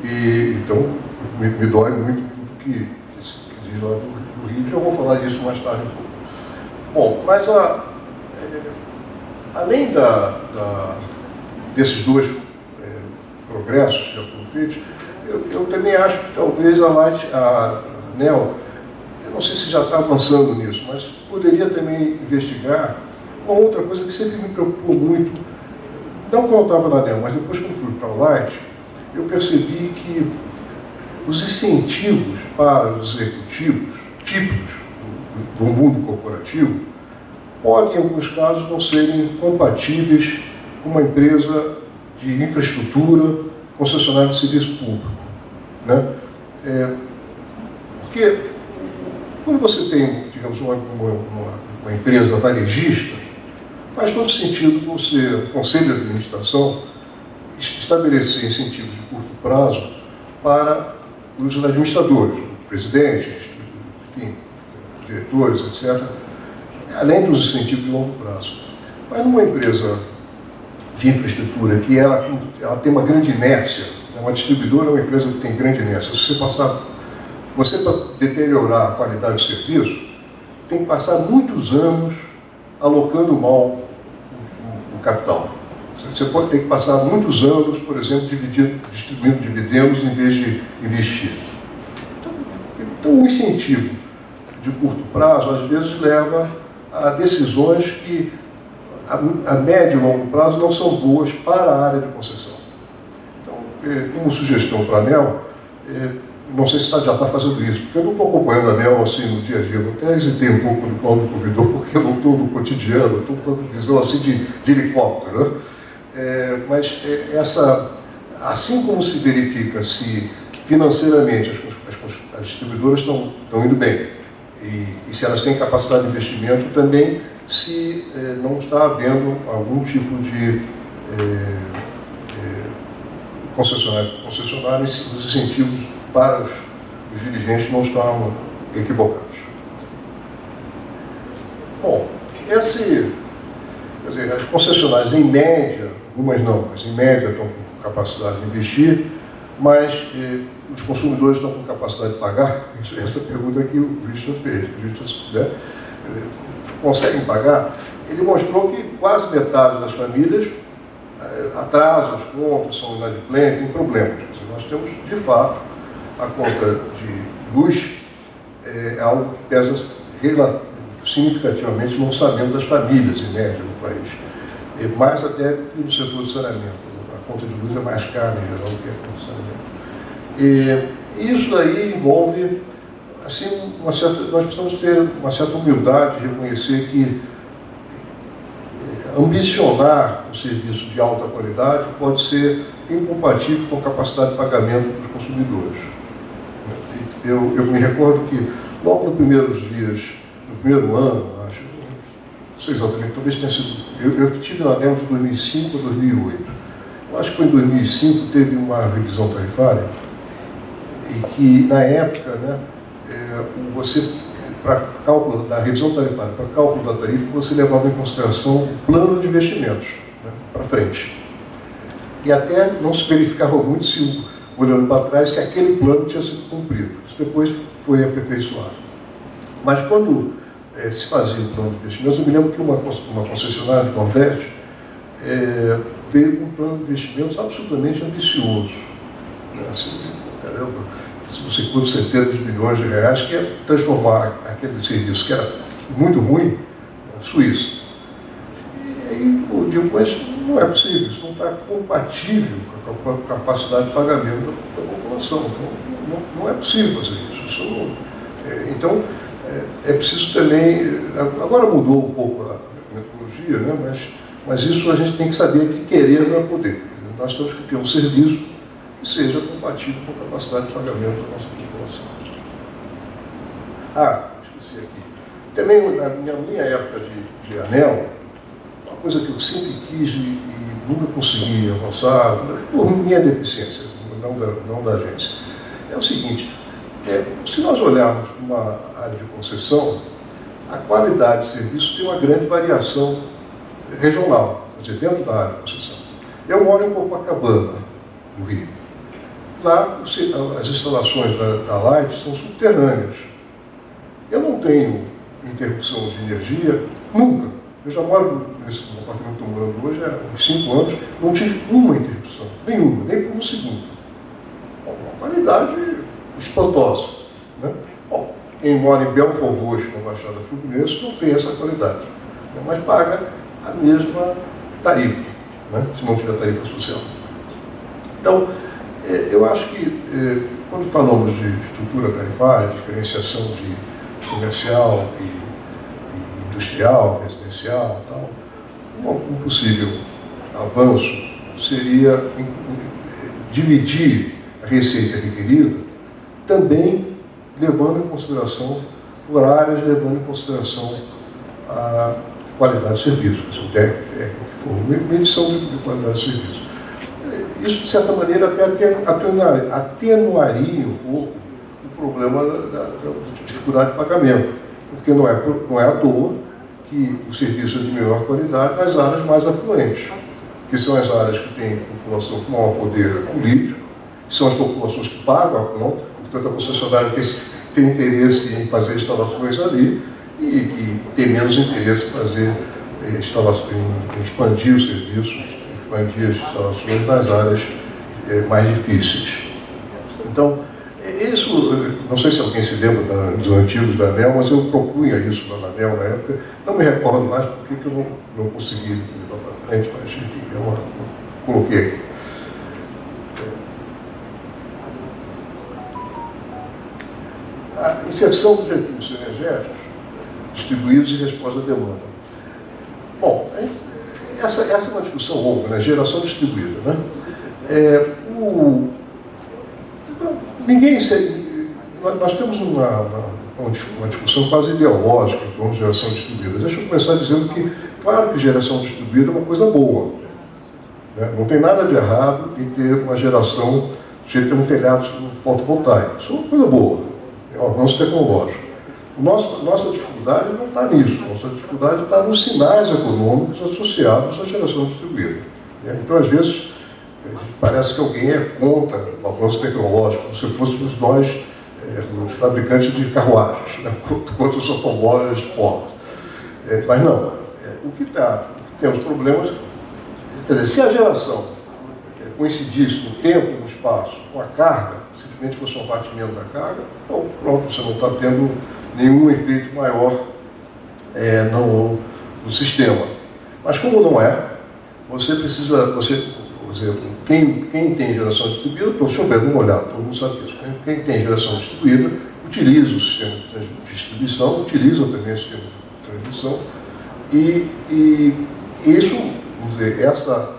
e então me dói muito tudo que diz lá do Rio, e eu vou falar disso mais tarde um pouco. Bom, mas além desses dois progressos que já foram feitos, eu também acho que talvez a ANEEL, eu não sei se já está avançando nisso, mas poderia também investigar uma outra coisa que sempre me preocupou muito, não quando eu estava na ANEEL, mas depois que eu fui para a Light, eu percebi que os incentivos para os executivos típicos do mundo corporativo podem, em alguns casos, não serem compatíveis com uma empresa de infraestrutura, concessionária de serviço público, né? Porque quando você tem, digamos, uma empresa varejista, faz todo sentido você, o Conselho de Administração, estabelecer incentivos de curto prazo para os administradores, presidentes, enfim, diretores, etc., além dos incentivos de longo prazo. Mas numa empresa de infraestrutura que ela tem uma grande inércia, uma distribuidora é uma empresa que tem grande inércia. Se você para deteriorar a qualidade do serviço, tem que passar muitos anos alocando mal o capital. Você pode ter que passar muitos anos, por exemplo, distribuindo dividendos em vez de investir. Então o incentivo de curto prazo, às vezes, leva a decisões que, a médio e longo prazo, não são boas para a área de concessão. Então, como sugestão para a ANEEL, não sei se já está fazendo isso, porque eu não estou acompanhando a ANEEL assim no dia a dia. Eu até hesitei um pouco quando o Cláudio convidou, porque eu não estou no cotidiano, estou com a visão assim de helicóptero, né? Mas assim como se verifica se financeiramente as distribuidoras estão indo bem, e se elas têm capacidade de investimento, também se não está havendo algum tipo de concessionário, os incentivos para os dirigentes não estão equivocados. Bom, quer dizer, as concessionárias, em média, algumas não, mas em média estão com capacidade de investir, mas os consumidores estão com capacidade de pagar? Essa pergunta que o Richard fez. O Richard, conseguem pagar? Ele mostrou que quase metade das famílias atrasam as contas, são inadimplentes, tem problemas. Nós temos, de fato, a conta de luz é algo que pesa significativamente no orçamento das famílias, em média, no país. Mais até que no setor de saneamento. A conta de luz é mais cara, em geral, do que a conta de saneamento. E isso daí envolve, assim, nós precisamos ter uma certa humildade de reconhecer que ambicionar um serviço de alta qualidade pode ser incompatível com a capacidade de pagamento dos consumidores. Eu me recordo que, logo nos primeiros dias, no primeiro ano, acho, não sei exatamente, talvez tenha sido. Eu estive na ANEEL de 2005 a 2008. Eu acho que foi em 2005 teve uma revisão tarifária, e que, na época, né, você, para cálculo da revisão tarifária, para cálculo da tarifa, você levava em consideração o plano de investimentos, né, para frente. E até não se verificava muito, olhando para trás, se aquele plano tinha sido cumprido. Isso depois foi aperfeiçoado. Mas quando se fazia o plano de investimentos, eu me lembro que uma concessionária do Nordeste veio com um plano de investimentos absolutamente ambicioso. Assim, caramba, se você cuida centenas de milhões de reais, que é transformar aquele serviço que era muito ruim, na Suíça. E aí eu digo, mas não é possível, isso não está compatível com a capacidade de pagamento da população. Não é possível fazer isso. Então, é preciso também. Agora mudou um pouco a metodologia, né? Mas isso a gente tem que saber que querer não é poder. Nós temos que ter um serviço que seja compatível com a capacidade de pagamento da nossa população. Esqueci aqui. Também, na minha época de ANEEL, uma coisa que eu sempre quis e nunca consegui avançar, por minha deficiência, não da agência, é o seguinte: se nós olharmos uma área de concessão, a qualidade de serviço tem uma grande variação regional, quer dizer, dentro da área de concessão. Eu moro em Copacabana, no Rio. Lá, as instalações da Light são subterrâneas. Eu não tenho interrupção de energia, nunca. Eu já moro nesse apartamento que estou morando hoje há uns 5 anos, não tive uma interrupção, nenhuma, nem por um segundo. Uma qualidade espantosa, né? Bom, quem mora em Belfort Roxo, na Baixada Fluminense, não tem essa qualidade, né? Mas paga a mesma tarifa, né? Se não tiver tarifa social. Então, Eu acho que, quando falamos de estrutura tarifária, diferenciação de comercial e industrial, residencial, tal, um possível avanço seria dividir a receita requerida, também levando em consideração horários, levando em consideração a qualidade de serviço, o técnico que for, medição de qualidade de serviço. Isso, de certa maneira, até atenuaria um pouco o problema da dificuldade de pagamento, porque não é à toa que o serviço é de melhor qualidade nas áreas mais afluentes, que são as áreas que têm população com maior poder político, são as populações que pagam a conta, portanto a concessionária tem interesse em fazer instalações ali e tem menos interesse em fazer instalações, em expandir os serviços, expandir as instalações nas áreas mais difíceis. Então, isso, não sei se alguém se lembra dos antigos da ANEEL, mas eu propunha isso lá na ANEEL na época, não me recordo mais porque eu não consegui levar para frente, mas enfim, eu coloquei aqui. A inserção dos recursos energéticos distribuídos em resposta à demanda. Bom, essa é uma discussão longa, né? Geração distribuída. Né? Nós temos uma discussão quase ideológica com geração distribuída. Deixa eu começar dizendo que, claro que geração distribuída é uma coisa boa. Né? Não tem nada de errado em ter uma geração, de ter um telhado fotovoltaico. Isso é uma coisa boa, é um avanço tecnológico. Nossa dificuldade não está nisso, nossa dificuldade está nos sinais econômicos associados à geração distribuída. Então, às vezes, parece que alguém é contra o avanço tecnológico, como se fôssemos nós, os fabricantes de carruagens, né? Contra os automóveis fortes. Mas não, temos problemas, quer dizer, se a geração coincidisse no tempo e no espaço com a carga, simplesmente fosse um abatimento da carga, então pronto, você não está tendo nenhum efeito maior no sistema. Mas como não é, você precisa, quem tem geração distribuída, estou chovendo molhado, todo mundo sabe disso, quem tem geração distribuída utiliza o sistema de distribuição, utiliza também o sistema de transmissão, e isso, vamos dizer, essa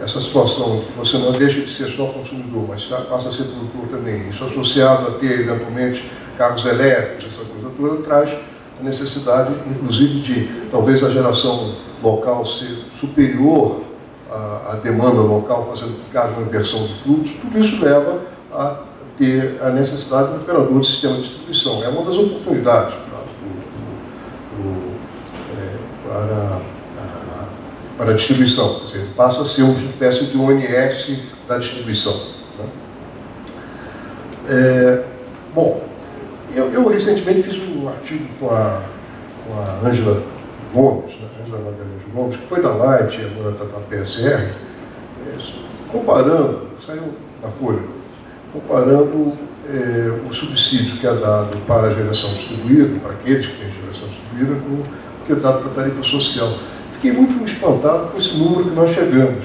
situação que você não deixa de ser só consumidor, mas passa a ser produtor também, isso associado a ter, eventualmente, carros elétricos, essa coisa toda, traz a necessidade, inclusive, de talvez a geração local ser superior à demanda local, fazendo que haja uma inversão de fluxos. Tudo isso leva a ter a necessidade do operador de sistema de distribuição. É uma das oportunidades para a distribuição. Quer dizer, passa a ser uma espécie de ONS da distribuição. Né? Bom, eu recentemente fiz um artigo com a Ângela Gomes, né? Ângela Magalhães Gomes, que foi da Light e agora está na PSR, comparando, saiu na Folha, comparando o subsídio que é dado para a geração distribuída, para aqueles que têm geração distribuída, com o que é dado para a tarifa social. Fiquei muito espantado com esse número que nós chegamos.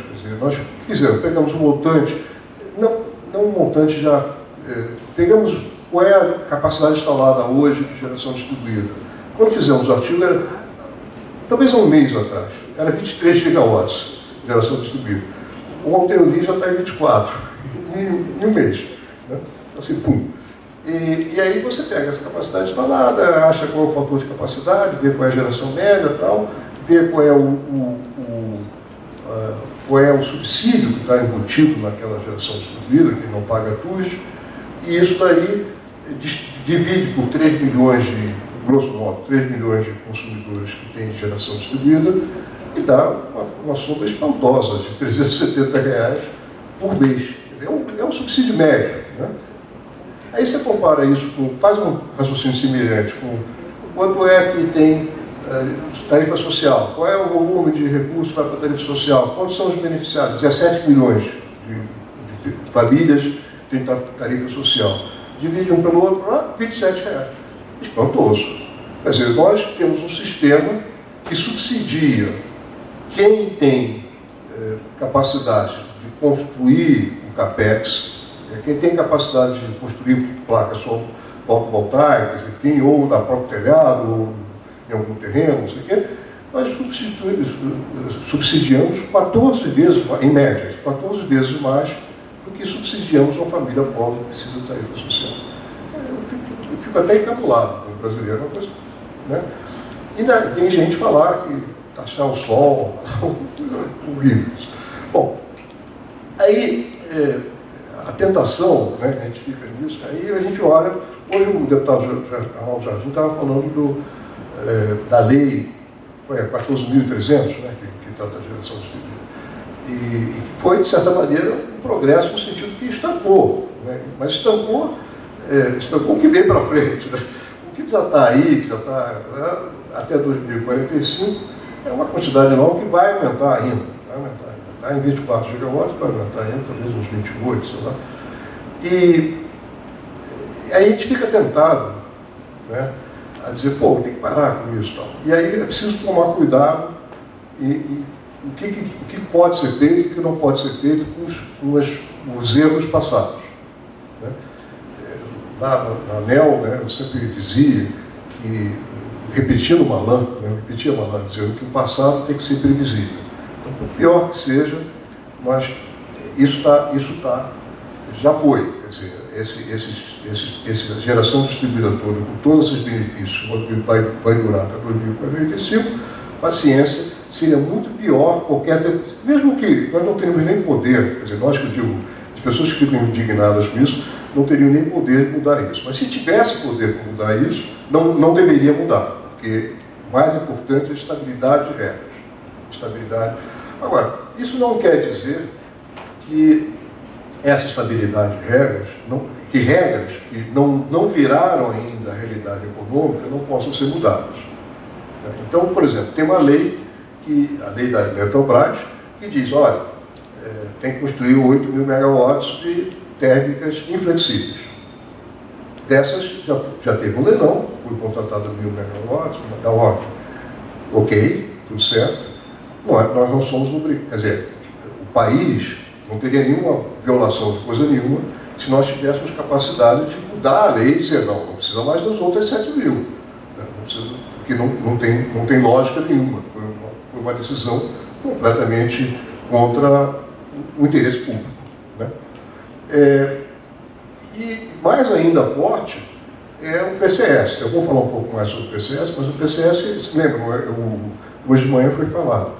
Quer dizer, pegamos um montante, não um montante já, pegamos qual é a capacidade instalada hoje de geração distribuída. Quando fizemos o artigo, era talvez há um mês atrás, era 23 gigawatts de geração distribuída. Ontem eu li já está em 24, em um mês. Né? Assim, pum. E aí você pega essa capacidade instalada, acha qual é o fator de capacidade, vê qual é a geração média e tal, vê qual é o subsídio que está embutido naquela geração distribuída, que não paga TUS, e isso daí divide por 3 milhões grosso modo, 3 milhões de consumidores que têm geração distribuída, e dá uma soma espantosa de R$370 por mês. É um subsídio médio. Né? Aí você compara isso faz um raciocínio semelhante com quanto é que tem tarifa social, qual é o volume de recursos que vai para a tarifa social, quantos são os beneficiados? 17 milhões de famílias têm tarifa social. Divide um pelo outro, R$27. Espantoso. Quer dizer, nós temos um sistema que subsidia quem tem capacidade de construir CAPEX, quem tem capacidade de construir placas fotovoltaicas, enfim, ou da próprio telhado, ou em algum terreno, não sei o quê, nós subsidiamos 14 vezes, em média, 14 vezes mais do que subsidiamos uma família pobre que precisa de tarifa social. Eu fico até encabulado com o brasileiro, uma coisa, né? Ainda tem gente falar que taxar o sol, horrível. Bom, aí a tentação, né, a gente fica nisso, aí a gente olha, hoje o deputado Arnaldo Jardim estava falando da lei 14.300, né, que trata da geração distribuída, e foi, de certa maneira, um progresso no sentido que estancou, né, mas estancou o que vem para frente, né? O que já está aí, que já está até 2045, é uma quantidade nova que vai aumentar ainda. Está em 24 gigawatts, vai aumentar ainda, talvez uns 28, sei lá. E aí a gente fica tentado, né, a dizer, pô, tem que parar com isso e tal. E aí é preciso tomar cuidado e o que pode ser feito e o que não pode ser feito com os erros passados. Né? Na ANEEL, né, eu sempre dizia que, repetindo Malan, dizendo que o passado tem que ser previsível. Então, por pior que seja, isso já foi. Quer dizer, essa geração distribuída toda, com todos esses benefícios, vai durar até 2045, paciência, seria muito pior qualquer... Mesmo que nós não tenhamos nem poder, quer dizer, nós que eu digo, as pessoas que ficam indignadas com isso, não teriam nem poder de mudar isso. Mas se tivesse poder para mudar isso, não deveria mudar, porque o mais importante é a estabilidade de regras. Estabilidade. Agora, isso não quer dizer que essa estabilidade de regras, regras que não viraram ainda a realidade econômica, não possam ser mudadas. Então, por exemplo, tem uma lei, a lei da Eletrobras, que diz, olha, tem que construir 8.000 megawatts de térmicas inflexíveis. Dessas, já teve um leilão, foi contratado 1.000 megawatts, da ordem. Ok, tudo certo. Nós não somos obrigados. Quer dizer, o país não teria nenhuma violação de coisa nenhuma se nós tivéssemos capacidade de mudar a lei e dizer, não precisa mais das outras 7.000. Não precisa, porque não tem lógica nenhuma. Foi uma decisão completamente contra o interesse público. Né? E mais ainda forte é o PCS. Eu vou falar um pouco mais sobre o PCS, mas o PCS, se lembra, hoje de manhã foi falado,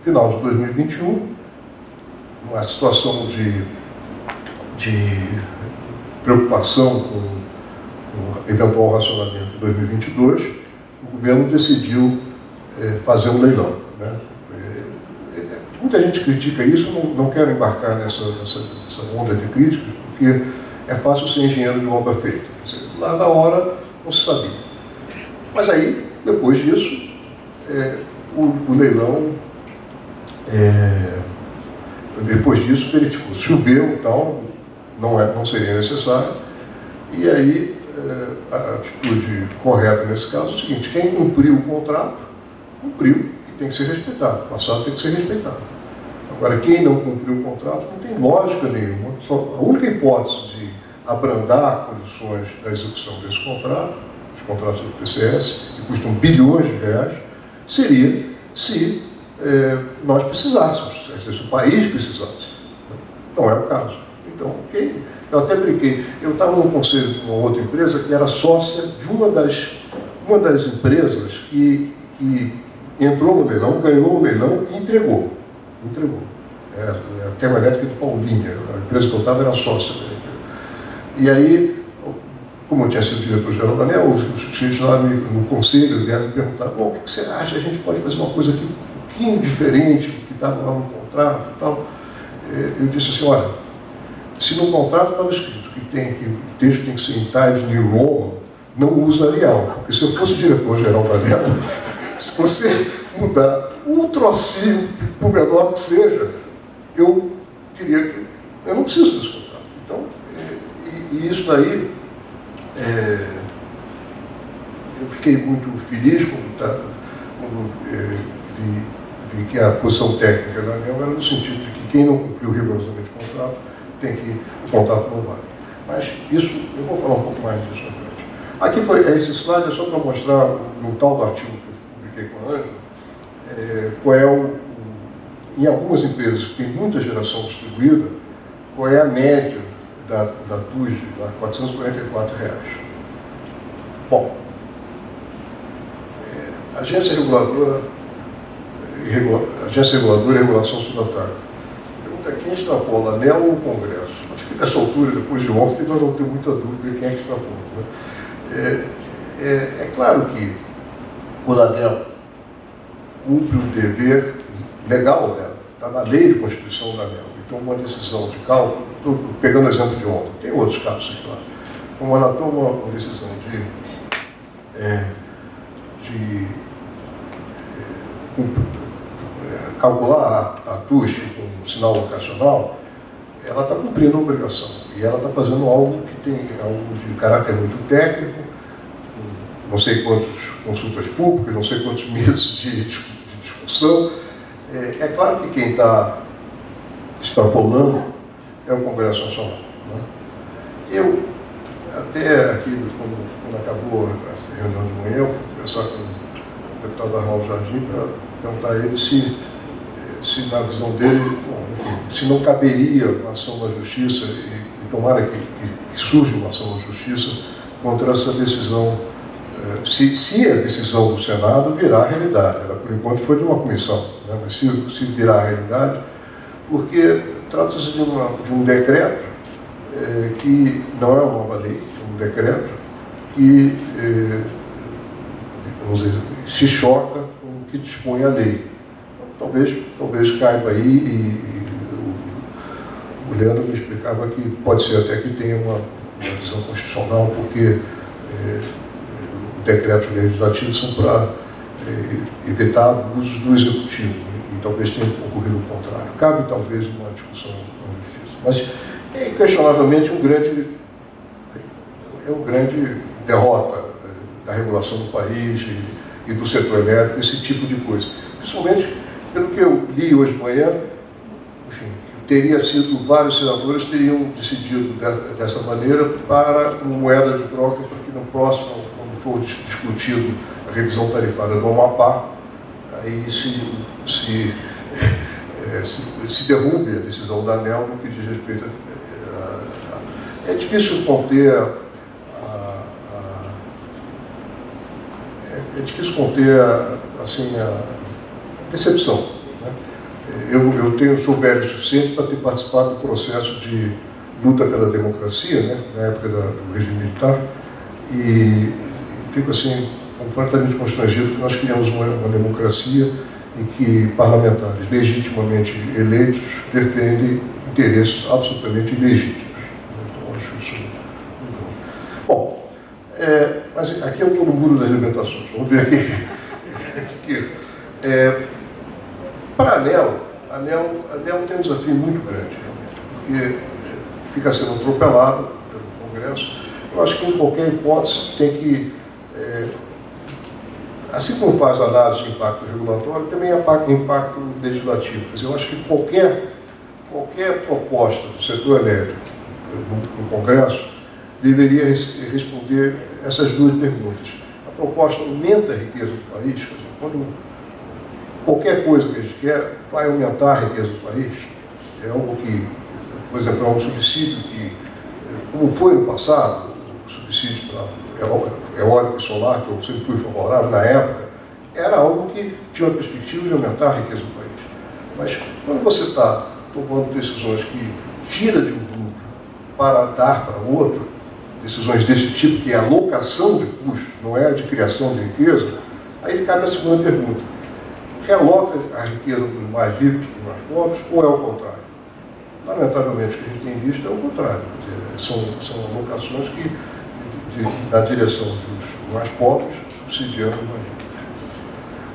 final de 2021, uma situação de preocupação com o eventual racionamento de 2022, o governo decidiu fazer um leilão. Né? Muita gente critica isso, não quero embarcar nessa onda de críticas, porque é fácil ser engenheiro de obra feita. Lá na hora não se sabia. Mas aí, depois disso, o leilão, depois disso, verificou, choveu e tal, não seria necessário. E aí, a atitude correta nesse caso é o seguinte: quem cumpriu o contrato, cumpriu e tem que ser respeitado. O passado tem que ser respeitado. Agora, quem não cumpriu o contrato não tem lógica nenhuma. A única hipótese de abrandar condições da execução desse contrato, os contratos do PCS, que custam bilhões de reais, seria se nós precisássemos, se o país precisasse. Não é o caso. Então, eu até brinquei, eu estava no conselho de uma outra empresa que era sócia de uma das empresas que entrou no leilão, ganhou o leilão e entregou. A Termoelétrica de Paulínia, a empresa que eu estava era sócia. E aí, como eu tinha sido diretor-geral da ANEEL, os sujeitos lá no conselho vieram me perguntar: bom, o que você acha? A gente pode fazer uma coisa aqui um pouquinho diferente do que estava lá no contrato e tal. Eu disse assim: olha, se no contrato estava escrito que o texto tem que ser em Times New Roman, não usa Arial, porque se eu fosse diretor-geral da ANEEL, se você mudar um trocinho, por menor que seja, eu diria que eu não preciso desse contrato. Então, e isso daí, eu fiquei muito feliz quando vi que a posição técnica da ANEEL era no sentido de que quem não cumpriu rigorosamente o contrato tem que o contrato não vale. Mas isso, eu vou falar um pouco mais disso na frente. Aqui foi, esse slide é só para mostrar, no tal do artigo que eu publiquei com a Ângela, qual é em algumas empresas que tem muita geração distribuída, qual é a média da TUSD, R$ 444. Bom, Agência Reguladora e Regulação Subatária. Pergunta: quem extrapola, ANEEL ou o Congresso? Acho que nessa altura, depois de ontem, nós não temos muita dúvida de quem é que extrapola. Né? É claro que o ANEEL cumpre o dever legal dela, está na lei de Constituição da ANEEL. Então, uma decisão de cálculo, estou pegando o exemplo de ontem, tem outros casos, é claro. Como ela toma uma decisão de calcular a TUSD com sinal locacional, ela está cumprindo a obrigação. E ela está fazendo algo que tem algo de caráter muito técnico, não sei quantas consultas públicas, não sei quantos meses de discussão. É claro que quem está extrapolando é o Congresso Nacional. Né? Eu, até aqui, quando acabou a reunião de manhã, eu fui conversar com o deputado Arnaldo Jardim para perguntar a ele se na visão dele, bom, enfim, se não caberia uma ação na Justiça, e tomara que surja uma ação na Justiça contra essa decisão, se a decisão do Senado virar realidade. Ela, por enquanto, foi de uma comissão, né? Mas se virar realidade, porque trata-se de um decreto que não é uma nova lei, é um decreto que, vamos dizer, se choca com o que dispõe a lei. Talvez caiba aí, e o Leandro me explicava que pode ser até que tenha uma visão constitucional, porque decretos legislativos são para evitar abusos do Executivo, e talvez tenha ocorrido o contrário. Cabe talvez uma discussão na Justiça. Mas é inquestionavelmente uma grande derrota da regulação do país e do setor elétrico, esse tipo de coisa. Principalmente, pelo que eu li hoje de manhã, enfim, teria sido, vários senadores teriam decidido dessa maneira para uma moeda de troca, para que no próximo, quando for discutido a revisão tarifária do Amapá, aí se derrube a decisão da ANEEL no que diz respeito a... É difícil conter assim, a decepção. Né? Eu sou velho o suficiente para ter participado do processo de luta pela democracia, né? Na época do regime militar, e fico assim completamente constrangido que nós criamos uma democracia em que parlamentares legitimamente eleitos defendem interesses absolutamente ilegítimos. Então, acho isso muito bom. Bom, mas aqui eu estou no muro das limitações. Vamos ver aqui. Para a ANEEL tem um desafio muito grande, realmente, porque fica sendo atropelado pelo Congresso. Eu acho que, em qualquer hipótese, tem que, assim como faz a análise de impacto regulatório, também impacto legislativo. Quer dizer, eu acho que qualquer proposta do setor elétrico no Congresso deveria responder essas duas perguntas. A proposta aumenta a riqueza do país? Quer dizer, quando qualquer coisa que a gente quer vai aumentar a riqueza do país. É algo que, por exemplo, é um subsídio que, como foi no passado, o subsídio para eólico e solar, que eu sempre fui favorável na época, era algo que tinha a perspectiva de aumentar a riqueza do país. Mas quando você está tomando decisões que tira de um grupo para dar para outro, decisões desse tipo, que é a alocação de custos, não é a de criação de riqueza, aí cabe a segunda pergunta. Realoca a riqueza dos mais ricos para os mais pobres, ou é o contrário? Lamentavelmente, o que a gente tem visto é o contrário. Quer dizer, são alocações que, na direção dos mais pobres, subsidiando os mais ricos.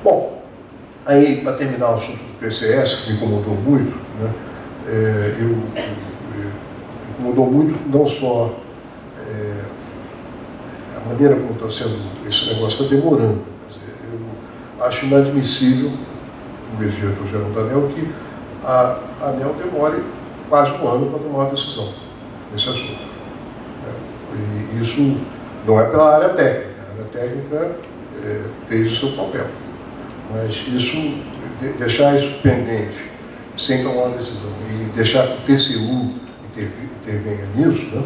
Bom, aí, para terminar o assunto do PCS, que me incomodou muito, né, incomodou muito não só a maneira como está sendo, esse negócio está demorando. Acho inadmissível, como diz o diretor-geral da ANEEL, que a ANEEL demore quase um ano para tomar uma decisão nesse assunto. E isso não é pela área técnica. A área técnica fez o seu papel. Mas isso, deixar isso pendente, sem tomar uma decisão, e deixar que o TCU intervenha nisso, né,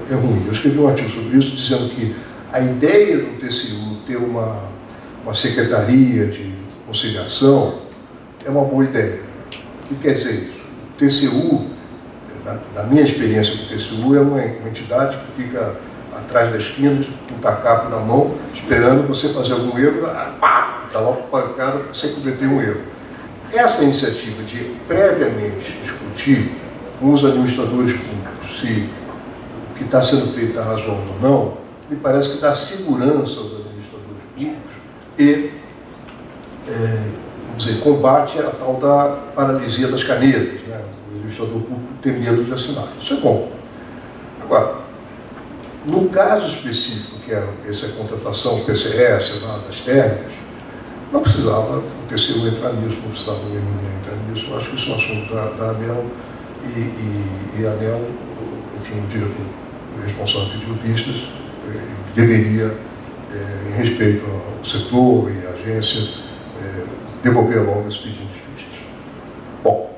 é ruim. Eu escrevi um artigo sobre isso, dizendo que a ideia do TCU ter uma secretaria de conciliação é uma boa ideia. O que quer dizer isso? O TCU, na minha experiência com o TCU, é uma entidade que fica atrás da esquina, com o tacape na mão, esperando você fazer algum erro, dá logo pancada sem cometer um erro. Essa iniciativa de previamente discutir com os administradores públicos se o que está sendo feito está razoável ou não, me parece que dá segurança aos administradores públicos e vamos dizer, combate a tal da paralisia das canetas, né? O administrador público tem medo de assinar. Isso é bom. Agora, no caso específico, que é essa contratação PCS, lá das térmicas, não precisava o TCU entrar nisso, não precisava o MNE entrar nisso. Eu acho que isso é um assunto da ANEEL e a ANEEL, enfim, o diretor responsável pediu vistas, deveria, em respeito ao setor e à agência, devolver logo esse pedido de vistas. Bom,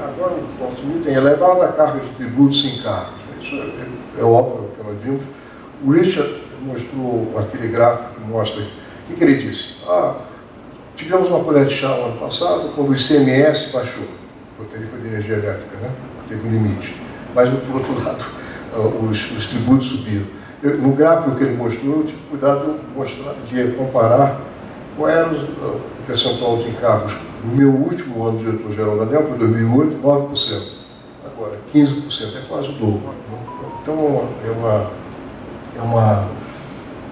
agora o nosso item é elevada a carga de tributos em cargos. Isso é óbvio que nós vimos. O Richard mostrou aquele gráfico que mostra o que ele disse. Tivemos uma colher de chá no ano passado, quando o ICMS baixou, a tarifa de energia elétrica, né? Teve um limite. Mas, por outro lado, os tributos subiram. No gráfico que ele mostrou, eu tive cuidado de comparar qual era o percentual de encargos. No meu último ano de diretor-geral da ANEEL, foi 2008, 9%. Agora, 15%, é quase o dobro. Então, é uma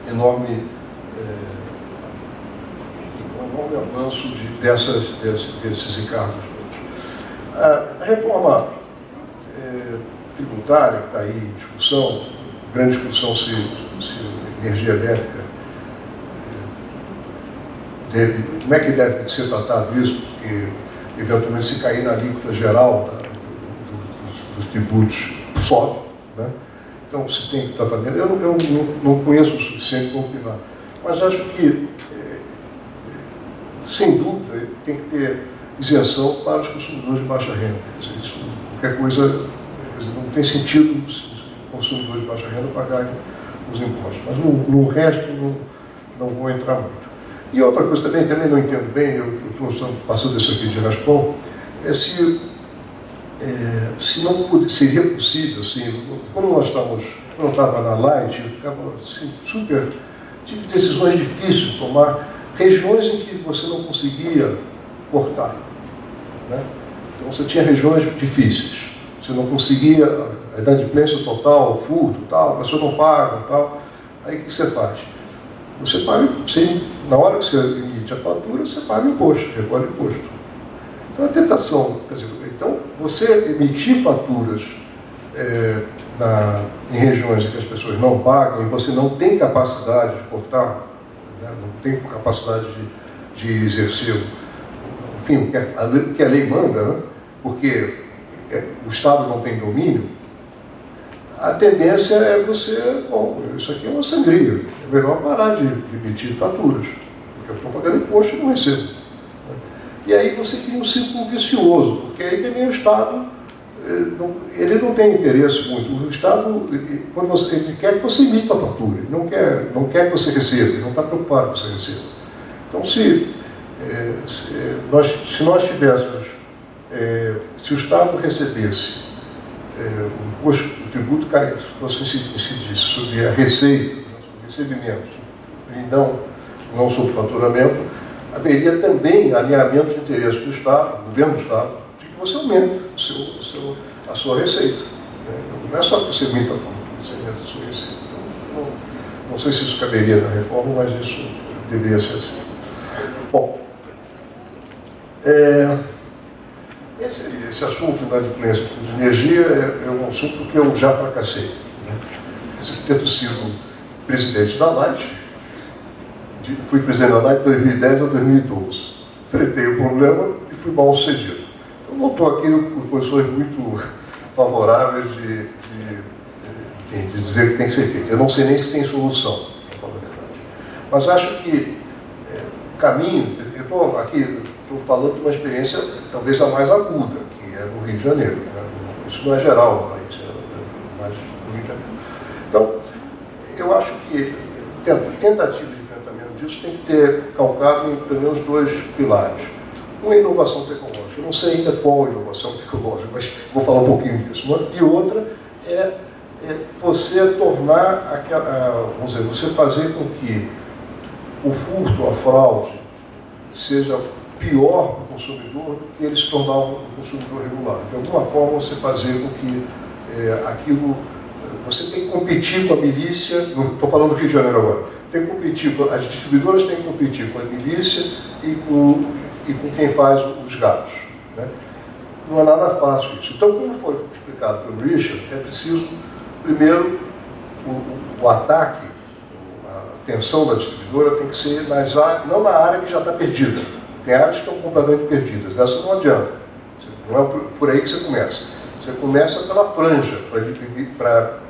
enorme avanço desses encargos. A reforma tributária que está aí em discussão, grande discussão se energia elétrica como é que deve ser tratado isso, porque eventualmente se cair na alíquota geral dos tributos sobe, né? Então se tem que tratar mesmo. Eu não conheço o suficiente para opinar, mas acho que sem dúvida tem que ter isenção para os consumidores de baixa renda. Quer dizer, isso, qualquer coisa, não tem sentido os consumidores de baixa renda pagarem os impostos. Mas no resto não vou entrar muito. E outra coisa também não entendo bem, eu estou passando isso aqui de raspão, é se não seria possível, assim, quando eu estava na Light, eu ficava assim, tive decisões difíceis de tomar, regiões em que você não conseguia cortar, né? Então você tinha regiões difíceis, você não conseguia, a inadimplência total, furto, tal, a pessoa não paga, tal. Aí o que você faz? Você paga, na hora que você emite a fatura, você paga imposto, recolhe imposto. Então a tentação, quer dizer, então você emitir faturas em regiões em que as pessoas não pagam e você não tem capacidade de cortar, né, não tem capacidade de exercer, enfim, o que a lei manda, né, porque o Estado não tem domínio, a tendência é você, bom, isso aqui é uma sangria, é melhor parar de emitir faturas, porque eu estou pagando imposto e não recebo. E aí você cria um círculo vicioso, porque aí também o Estado, ele não tem interesse muito. O Estado, quando ele quer que você emita a fatura, ele não quer que você receba, ele não está preocupado que você receba. Então, se nós tivéssemos, se o Estado recebesse o imposto, o tributo caísse, fosse incidisse sobre a receita, sobre recebimentos, e não sobre faturamento, haveria também alinhamento de interesse do Estado, do governo do Estado, de que você aumente a sua receita. Né? Não é só que você emita você aumenta a sua receita. Então, não sei se isso caberia na reforma, mas isso deveria ser assim. Bom, esse assunto da inadimplência de energia é um assunto que eu já fracassei. Né? Tendo sido presidente da Light, fui presidente da Light de 2010 a 2012. enfrentei o problema e fui mal sucedido. Então, não estou aqui com posições muito favoráveis de dizer que tem que ser feito. Eu não sei nem se tem solução, para falar a verdade. Mas acho que caminho, eu estou aqui falando de uma experiência talvez a mais aguda, que é no Rio de Janeiro. Né? Isso não é geral no país, é mais no Rio de Janeiro. Então, eu acho que tentativa de enfrentamento disso tem que ter calcado em pelo menos 2 pilares. Uma é inovação tecnológica. Eu não sei ainda qual inovação tecnológica, mas vou falar um pouquinho disso. E outra é você tornar vamos dizer, você fazer com que o furto, a fraude, seja pior para o consumidor do que ele se tornar um consumidor regular. De alguma forma, você fazer com que aquilo... Você tem que competir com a milícia, estou falando do Rio de Janeiro agora, tem que competir, as distribuidoras têm que competir com a milícia e com quem faz os gatos. Né? Não é nada fácil isso. Então, como foi explicado pelo Richard, é preciso, primeiro, o ataque, a atenção da distribuidora tem que ser não na área que já está perdida. Tem áreas que estão completamente perdidas. Essa não adianta. Não é por aí que você começa. Você começa pela franja, para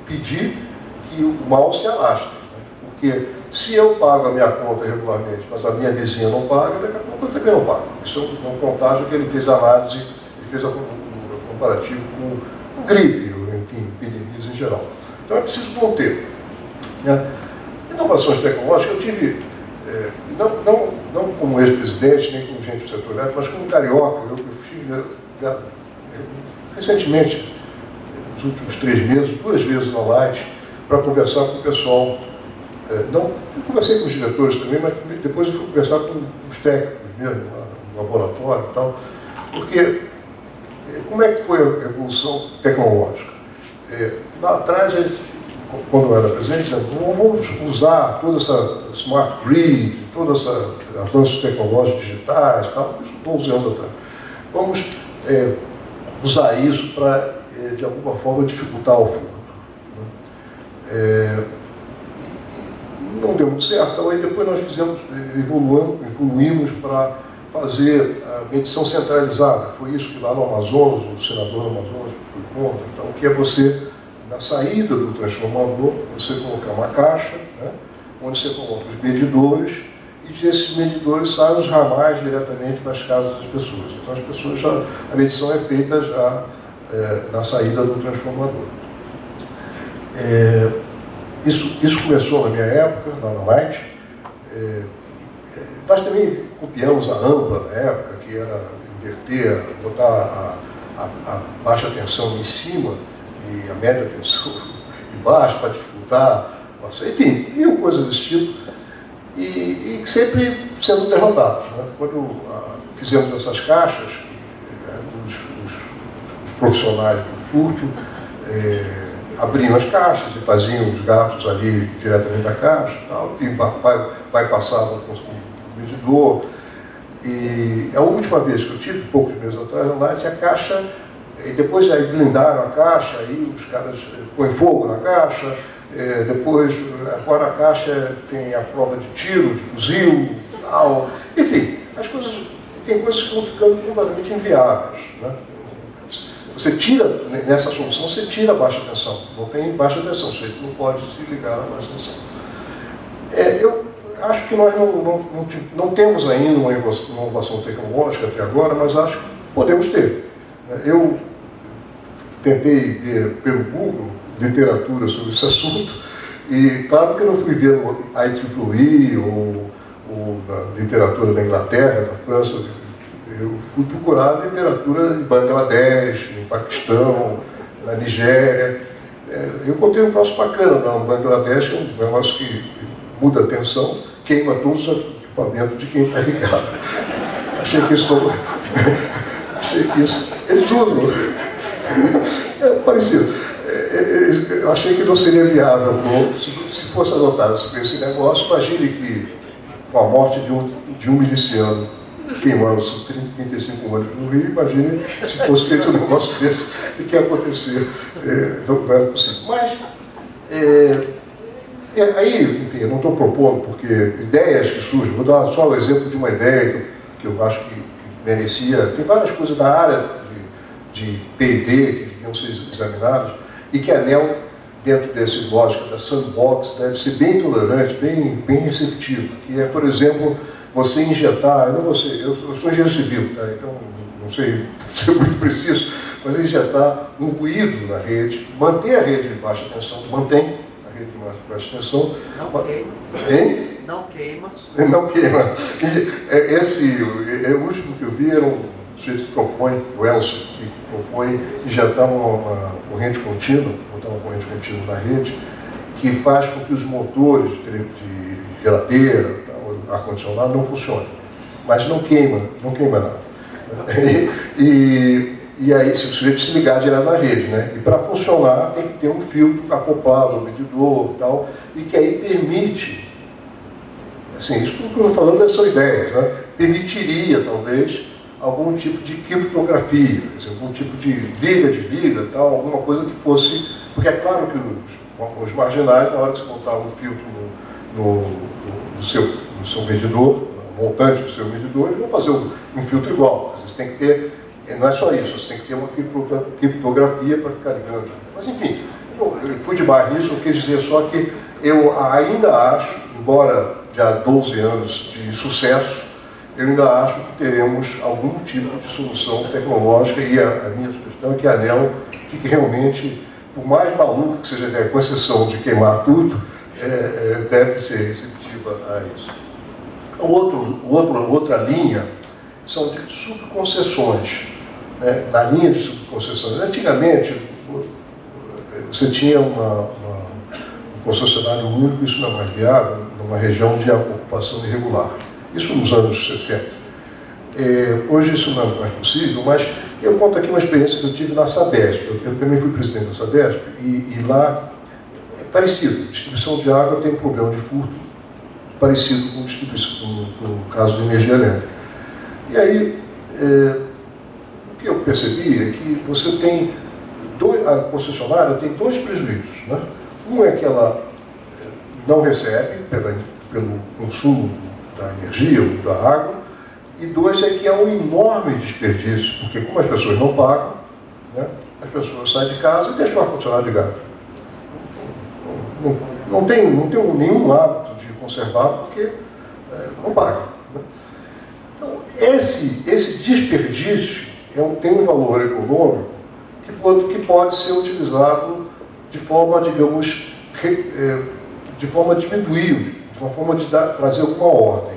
pedir que o mal se alastre. Né? Porque se eu pago a minha conta regularmente, mas a minha vizinha não paga, daqui a pouco eu também não pago. Isso é um contágio que ele fez a análise, ele fez um comparativo com o gripe, enfim, epidemias em geral. Então é preciso conter. Né? Inovações tecnológicas, eu tive, não como ex-presidente, nem como gente do setor elétrico, mas como carioca, eu tive recentemente, nos últimos 3 meses, 2 vezes na Light, para conversar com o pessoal. Eu conversei com os diretores também, mas depois eu fui conversar com os técnicos mesmo, no laboratório e tal, porque como é que foi a evolução tecnológica? Lá atrás, quando eu era presidente, vamos usar toda essa smart grid, todos esses avanços tecnológicos digitais, tal, isso 12 anos atrás. Vamos usar isso para, de alguma forma, dificultar o furto. Né? Não deu muito certo, então aí depois nós evoluímos para fazer a medição centralizada. Foi isso que lá no Amazonas, o senador do Amazonas foi contra. Então, que é você, na saída do transformador, você colocar uma caixa, né, onde você coloca os medidores, e desses medidores saem os ramais diretamente para as casas das pessoas. Então, as pessoas a medição é feita já na saída do transformador. Isso começou na minha época, lá na Light. Nós também copiamos a ampla na época, que era inverter, botar a baixa tensão em cima e a média tensão embaixo para dificultar, enfim, mil coisas desse tipo, e sempre sendo derrotados. Né? Quando fizemos essas caixas, os profissionais do furto abriam as caixas e faziam os gatos ali diretamente da caixa, tal, enfim, bypassavam com o medidor. E a última vez que eu tive, poucos meses atrás, lá tinha a caixa, e depois aí blindaram a caixa, aí os caras põem fogo na caixa, depois, agora a caixa tem a prova de tiro, de fuzil, tal. Enfim, tem coisas que vão ficando completamente inviáveis. Né? Você tira, nessa solução, você tira a baixa tensão. Não tem baixa tensão, você não pode se ligar à baixa tensão. Eu acho que nós não temos ainda uma inovação tecnológica até agora, mas acho que podemos ter. Eu tentei ver pelo Google literatura sobre esse assunto, e claro que eu não fui ver no IEEE ou na literatura da Inglaterra, da França. Eu fui procurar literatura de Bangladesh, no Paquistão, na Nigéria. Eu encontrei um troço bacana no Bangladesh, é um negócio que muda a tensão, queima todos os equipamentos de quem está ligado. Achei que isso... Eles usam. Parecido. Eu achei que não seria viável, se fosse adotado esse negócio. Imagine que, com a morte de um miliciano queimando 35 anos no Rio, imagine se fosse feito um negócio desse, o que ia acontecer. Não é possível. Mas, aí, enfim, eu não estou propondo, porque ideias que surgem, vou dar só o exemplo de uma ideia que que eu acho que merecia. Tem várias coisas da área de P&D que deviam ser examinadas, e que a ANEEL, dentro dessa lógica da sandbox, deve ser bem tolerante, bem receptivo, que é, por exemplo, você injetar, eu sou engenheiro civil, tá? Então não sei ser muito preciso, mas injetar um ruído na rede, manter a rede de baixa tensão, mantém a rede de baixa tensão. Não queima. Hein? Não queima. Não queima. O último que eu vi era um sujeito que propõe, o Elcio, que propõe injetar uma corrente contínua, botar uma corrente contínua na rede, que faz com que os motores de geladeira, ar-condicionado não funcionem. Mas não queima nada. E aí, se o sujeito se ligar direto na rede, né? E para funcionar, tem que ter um filtro acoplado ao medidor e tal, e que aí permite, assim, isso tudo que eu estou falando são ideias, né? Permitiria, talvez, algum tipo de criptografia, algum tipo de liga, tal, alguma coisa que fosse... Porque é claro que os marginais, na hora que você botar um filtro no seu medidor, no montante do seu medidor, eles vão fazer um filtro igual. Você tem que ter... Não é só isso, você tem que ter uma criptografia para ficar ligando. Mas, enfim, eu fui demais nisso, eu quis dizer só que eu ainda acho, embora já há 12 anos de sucesso, eu ainda acho que teremos algum tipo de solução tecnológica, e a minha sugestão é que a ANEEL fique realmente, por mais maluca que seja a ideia, com exceção de queimar tudo, deve ser receptiva a isso. Outra linha são de subconcessões. Na linha de subconcessões. Antigamente, você tinha um concessionário único, isso não é mais viável, numa região de ocupação irregular. Isso nos anos 60. Hoje isso não é mais possível, mas eu conto aqui uma experiência que eu tive na Sabesp. Eu também fui presidente da Sabesp, e lá é parecido. Distribuição de água tem um problema de furto parecido com o caso de energia elétrica. E aí, o que eu percebi é que você tem a concessionária tem dois prejuízos, né? Um é que ela não recebe pelo consumo da energia ou da água, e dois é que há um enorme desperdício, porque como as pessoas não pagam, né, as pessoas saem de casa e deixam o ar-condicionado ligado. Não tem nenhum hábito de conservar porque não pagam. Né? Então, esse desperdício tem um valor econômico que pode ser utilizado de forma, digamos, de forma a diminuir, de uma forma de trazer alguma ordem.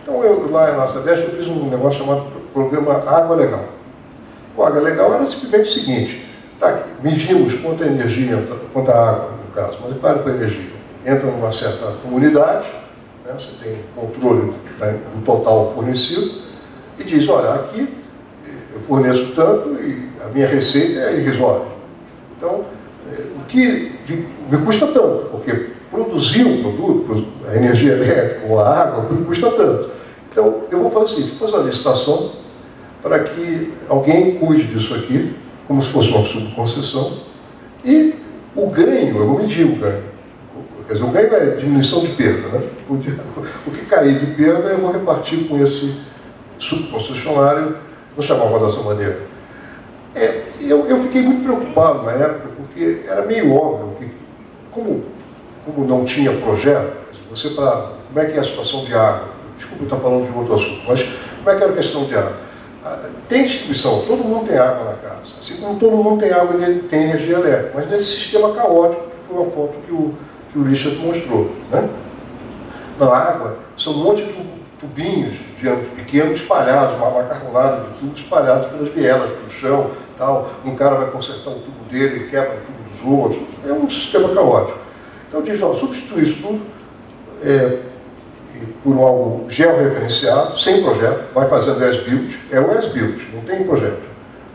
Então, lá na Sabesp, eu fiz um negócio chamado Programa Água Legal. O Água Legal era simplesmente o seguinte: tá aqui, medimos quanta energia, quanta água, no caso, mas para com a energia. Entra numa certa comunidade, né, você tem controle do total fornecido, e diz, olha, aqui eu forneço tanto e a minha receita é irrisória. Então, o que me custa tanto, porque produzir um produto, a energia elétrica ou a água, me custa tanto. Então, eu vou fazer o seguinte, vou fazer uma licitação para que alguém cuide disso aqui, como se fosse uma subconcessão, e o ganho, eu vou medir o ganho. Quer dizer, o ganho é diminuição de perda, né? O que cair de perda eu vou repartir com esse subconcessionário, não chamava dessa maneira. Eu fiquei muito preocupado na época, porque era meio óbvio que, como não tinha projeto, como é que é a situação de água? Desculpa eu estar falando de outro assunto, mas como é que era a questão de água? Tem distribuição, todo mundo tem água na casa, assim como todo mundo tem água e tem energia elétrica, mas nesse sistema caótico, que foi a foto que o Richard mostrou. Né? Na água, são um monte de tubinhos de diâmetro pequeno espalhados, uma macarronada de tubos espalhados pelas vielas, pelo chão, tal. Um cara vai consertar o tubo dele e quebra o tubo dos outros. É um sistema caótico. Então, eu disse, ó, substituir isso tudo por algo georreferenciado, sem projeto, vai fazendo as-built, é o as-built, não tem projeto.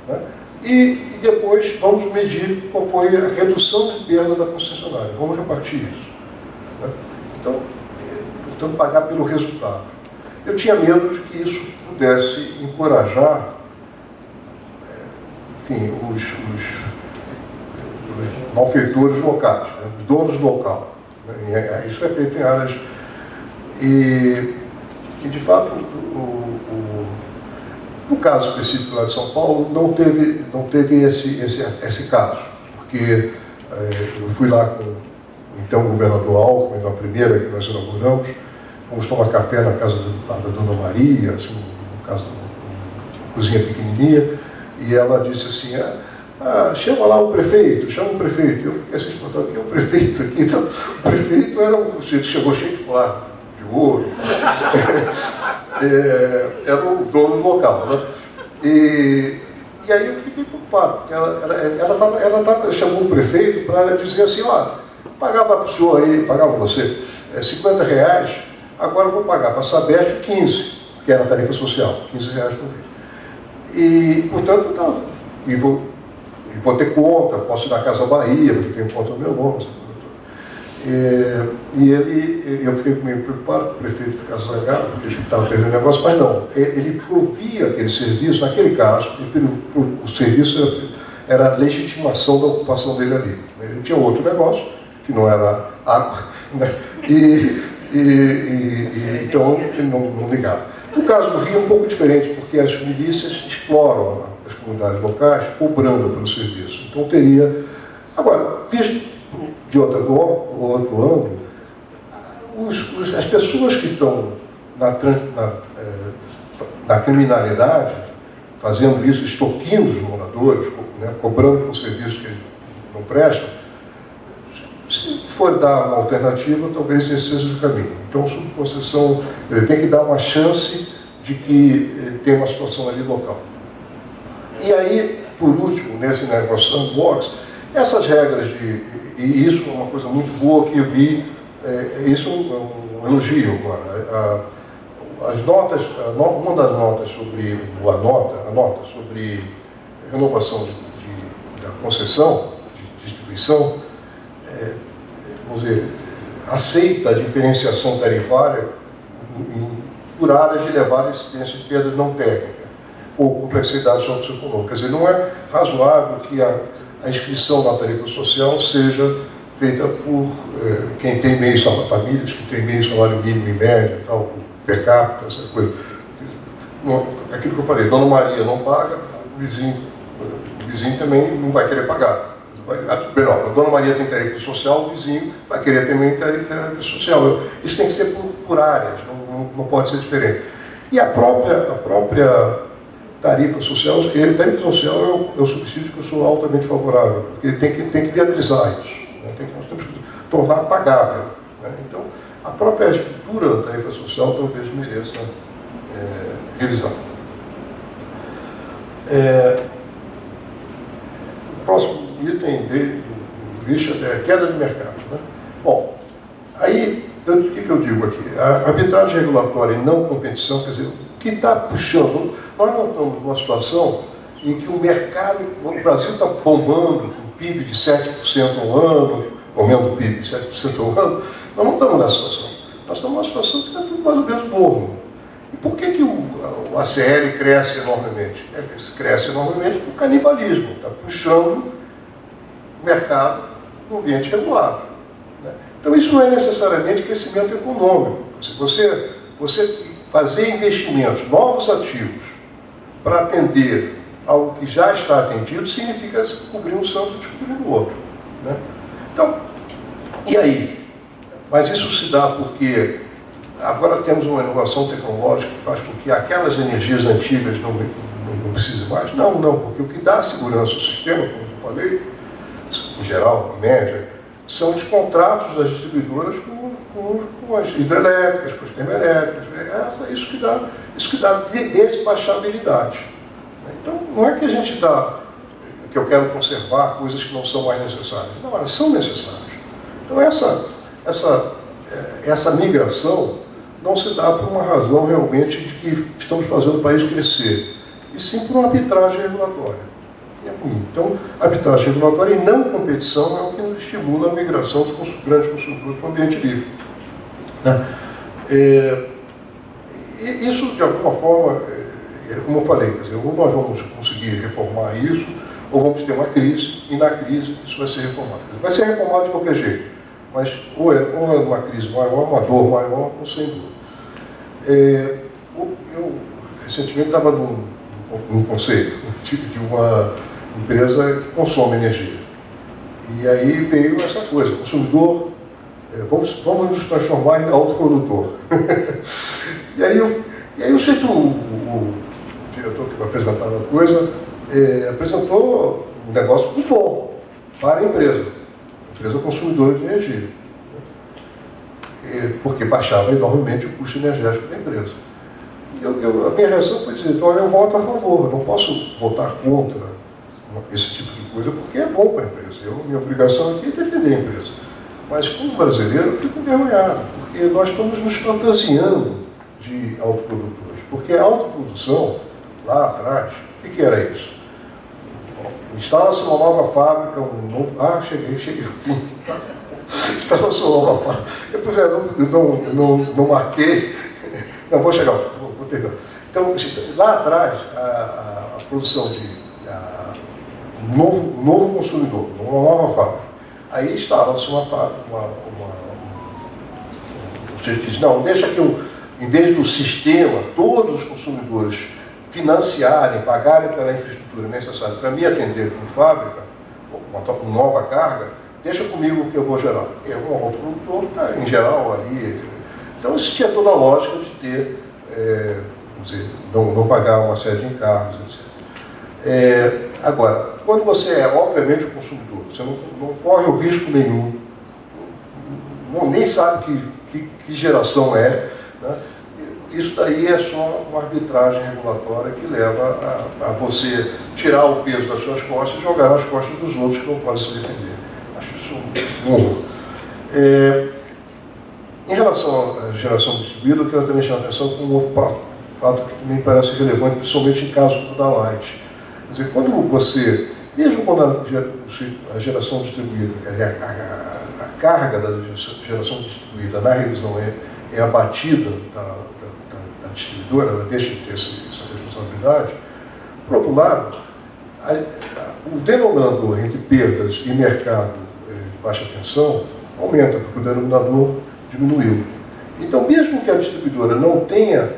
Né? E depois vamos medir qual foi a redução de perda da concessionária, vamos repartir isso. Né? Então, portanto, pagar pelo resultado. Eu tinha medo de que isso pudesse encorajar, enfim, os malfeitores locais, né? Os donos do local. Né? Isso é feito em áreas... E de fato, No caso específico lá de São Paulo, não teve esse caso, porque eu fui lá com o então governador Alckmin, na primeira que nós inauguramos, fomos tomar café na casa da Dona Maria, assim, no caso, uma cozinha pequenininha, e ela disse assim, chama lá o prefeito, chama o prefeito. Eu fiquei assim, espantado, quem é o prefeito aqui? Então, o prefeito era chegou cheio de colar de ouro, era o dono do local, né? E aí eu fiquei preocupado, porque ela chamou o prefeito para dizer assim, pagava para o senhor aí, pagava você R$50, agora eu vou pagar para a Sabesp 15, que era a tarifa social, R$15 por mês. E, portanto, não, e vou ter conta, posso ir na Casa Bahia, porque tem conta no meu nome. Eu fiquei meio preocupado, o prefeito ficar zangado, porque ele estava perdendo o negócio, mas não, ele provia aquele serviço, naquele caso, o serviço era a legitimação da ocupação dele ali. Ele tinha outro negócio, que não era água, né? Então ele não ligava. No caso do Rio é um pouco diferente, porque as milícias exploram as comunidades locais, cobrando pelo serviço. Então teria... Agora, visto de outro ângulo, as pessoas que estão na criminalidade, fazendo isso, extorquindo os moradores, né, cobrando por serviços que eles não prestam, se for dar uma alternativa, talvez esse seja o caminho. Então, sob concessão, ele tem que dar uma chance de que tem uma situação ali local. E aí, por último, nesse negócio sandbox, essas regras e isso é uma coisa muito boa que eu vi, isso é um elogio agora. As notas, uma das notas sobre a nota sobre renovação da concessão, de distribuição, vamos dizer, aceita a diferenciação tarifária por áreas de elevada incidência de perda não técnica ou complexidade socioeconômica. Quer dizer, não é razoável que a inscrição na tarifa social seja feita por quem tem meio salário, famílias que têm meio salário mínimo e médio, tal, per capita, essa coisa. Aquilo que eu falei, Dona Maria não paga, o vizinho também não vai querer pagar. Melhor, a Dona Maria tem tarifa social, o vizinho vai querer também tarifa social. Isso tem que ser por áreas, não pode ser diferente. E a própria tarifa social, tarifa social é o subsídio que eu sou altamente favorável, porque tem que viabilizar isso, né? Nós temos que tornar pagável, né? Então, a própria estrutura da tarifa social talvez mereça revisão. O próximo item do Richard é a queda de mercado, né? Bom, aí, o que eu digo aqui? A arbitragem regulatória e não competição, quer dizer, o que está puxando... Nós não estamos numa situação em que o mercado... O Brasil está bombando, com PIB de 7% ao ano, aumento do PIB de 7% ao ano. Nós não estamos nessa situação. Nós estamos numa situação que está tudo mais ou menos morno. E por que o ACL cresce enormemente? Cresce enormemente por canibalismo, está puxando o mercado no ambiente regulado, né? Então isso não é necessariamente crescimento econômico. Se você fazer investimentos, novos ativos, para atender algo que já está atendido, significa cobrir um santo e descobrir o outro, né? Então, e aí? Mas isso se dá porque agora temos uma inovação tecnológica que faz com que aquelas energias antigas não precisem mais? Não, porque o que dá segurança ao sistema, como eu falei, em geral, em média, são os contratos das distribuidoras com as hidrelétricas, com as termoelétricas. Isso que dá despachabilidade. Então, não é que a gente que eu quero conservar coisas que não são mais necessárias. Não, elas são necessárias. Então, essa migração não se dá por uma razão realmente de que estamos fazendo o país crescer, e sim por uma arbitragem regulatória. Então, arbitragem regulatória e não competição é o que estimula a migração dos grandes consumidores para o ambiente livre, né? E isso, de alguma forma, como eu falei, quer dizer, ou nós vamos conseguir reformar isso, ou vamos ter uma crise, e na crise isso vai ser reformado. Vai ser reformado de qualquer jeito, mas ou é uma crise maior, uma dor maior, ou sem dor. Eu recentemente estava num um conselho de uma empresa que consome energia. E aí veio essa coisa, consumidor, vamos nos transformar em autoprodutor. e aí eu sei o diretor que apresentava a coisa, apresentou um negócio muito bom para a empresa consumidora de energia, porque baixava enormemente o custo energético da empresa. E a minha reação foi dizer, então eu voto a favor, não posso votar contra esse tipo de coisa, porque é bom para a empresa. Minha obrigação aqui é defender a empresa. Mas como brasileiro eu fico envergonhado, porque nós estamos nos fantasiando de autoprodutores. Porque a autoprodução, lá atrás, o que era isso? Instala-se uma nova fábrica, um novo... cheguei. Instala-se uma nova fábrica. Eu não marquei. Não, vou chegar, vou terminar. Então, lá atrás, a produção de um novo consumidor, uma nova fábrica. Aí instala-se uma fábrica, você diz, não, deixa que eu, em vez do sistema, todos os consumidores financiarem, pagarem pela infraestrutura necessária para me atender como fábrica, uma nova carga, deixa comigo que eu vou gerar. É um autoprodutor, tá, em geral, ali. Então, isso tinha toda a lógica de ter, vamos dizer, não pagar uma série de encargos, etc. Agora, quando você é, obviamente, um consumidor, você não corre o risco nenhum, nem sabe que geração é, né? Isso daí é só uma arbitragem regulatória que leva a você tirar o peso das suas costas e jogar nas costas dos outros que não podem se defender. Acho isso um horror. Em relação à geração distribuída, eu quero também chamar a atenção com um outro fato que me parece relevante, principalmente em caso da Light. Quer dizer, quando você, mesmo quando a geração distribuída, a carga da geração distribuída na revisão é abatida da distribuidora, ela deixa de ter essa responsabilidade. Por outro lado, o denominador entre perdas e mercado de baixa tensão aumenta, porque o denominador diminuiu. Então, mesmo que a distribuidora não tenha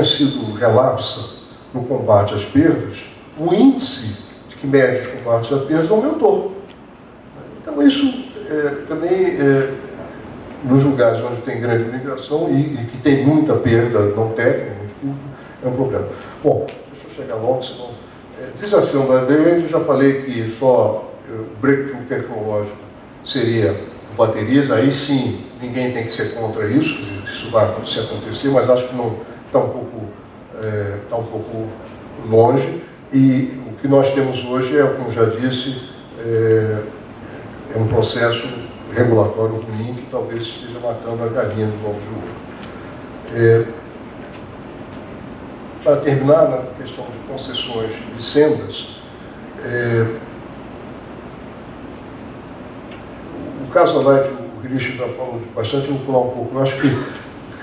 sido relapsa no combate às perdas, o índice que mede os combates às perdas aumentou. Então, isso também, nos lugares onde tem grande migração e que tem muita perda não técnica, muito furto, é um problema. Bom, deixa eu chegar logo, senão... Desação da lei, eu já falei que só o breakthrough tecnológico seria baterias, aí sim, ninguém tem que ser contra isso, isso vai acontecer, mas acho que não está um pouco longe, e o que nós temos hoje é, como já disse, é um processo regulatório ruim que talvez esteja matando a galinha dos ovos de ouro. Para terminar, na questão de concessões de sendas, o caso da Light, o Christian já falou bastante, eu vou pular um pouco. Eu acho que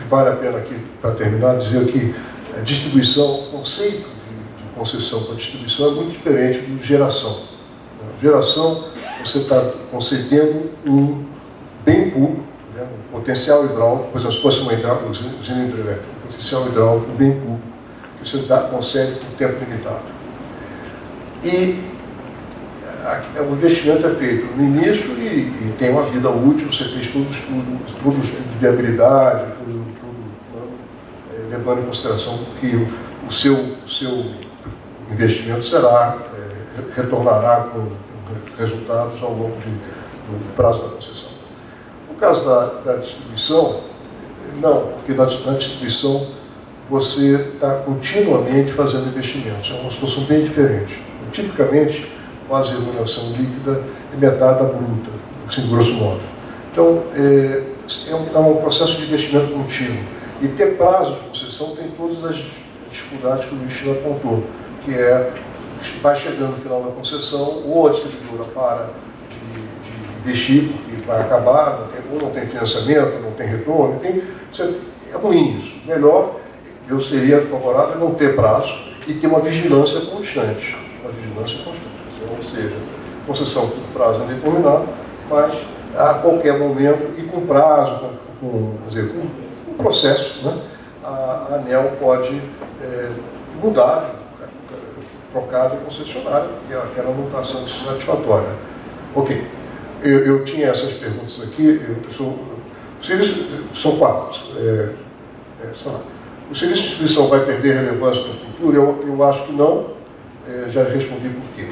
vale a pena aqui, para terminar, dizer que a distribuição, o conceito de concessão para distribuição é muito diferente do de geração. Geração, você está concedendo um bem público, né, um potencial hidráulico, por exemplo, se fosse uma usina hidrelétrica, um potencial hidráulico, um bem público, que você concede por tempo limitado. E o investimento é feito no início e tem uma vida útil, você fez todo o estudo de viabilidade, levando em consideração que o seu investimento retornará com resultados ao longo do prazo da concessão. No caso da distribuição, não, porque na distribuição você está continuamente fazendo investimentos, é uma situação bem diferente. Tipicamente, quase a remuneração líquida é metade da bruta, assim, grosso modo. Então, é um processo de investimento contínuo. E ter prazo de concessão tem todas as dificuldades que o Luís apontou, que vai chegando no final da concessão, ou a distribuidora para de investir, porque vai acabar, ou não tem financiamento, não tem retorno, enfim, é ruim isso. Melhor, eu seria favorável a não ter prazo e ter uma vigilância constante. Ou seja, concessão por prazo indeterminado, mas a qualquer momento e com prazo, com um processo, né, a ANEEL pode mudar, trocar de concessionária, porque aquela não está sendo satisfatória. Ok, eu tinha essas perguntas aqui, os serviços são 4. O serviço de distribuição vai perder relevância no futuro? Eu acho que não, já respondi por quê.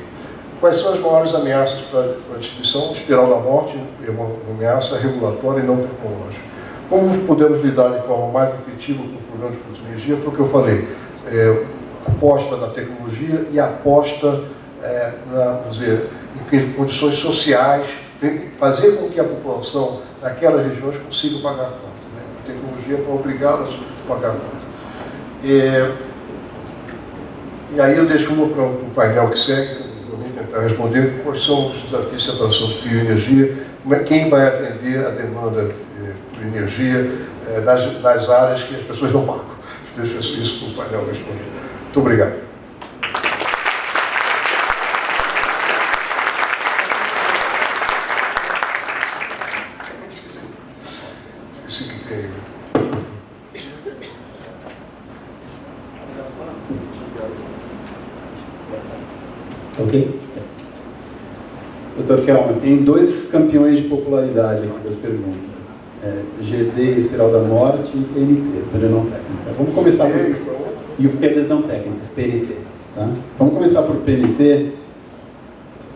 Quais são as maiores ameaças para a distribuição? Espiral da morte é uma ameaça regulatória e não tecnológica. Como podemos lidar de forma mais efetiva com o problema de fluxo de energia? Foi o que eu falei. Aposta na tecnologia e aposta em condições sociais, fazer com que a população naquelas regiões consiga pagar a conta. Né? A tecnologia para obrigá-las a pagar a conta. E aí eu deixo uma para o painel que segue, para mim tentar responder quais são os desafios de separação de fio e energia, quem vai atender a demanda por energia nas áreas que as pessoas não pagam. Deixo isso para o painel responder. Muito obrigado. Esqueci que tem. Ok? Doutor Kelman, tem 2 campeões de popularidade aqui das perguntas. GD, Espiral da Morte e PNT, Operação Técnica. Vamos começar por... E o PDs não técnicas, PNT. Tá? Vamos começar por PNT.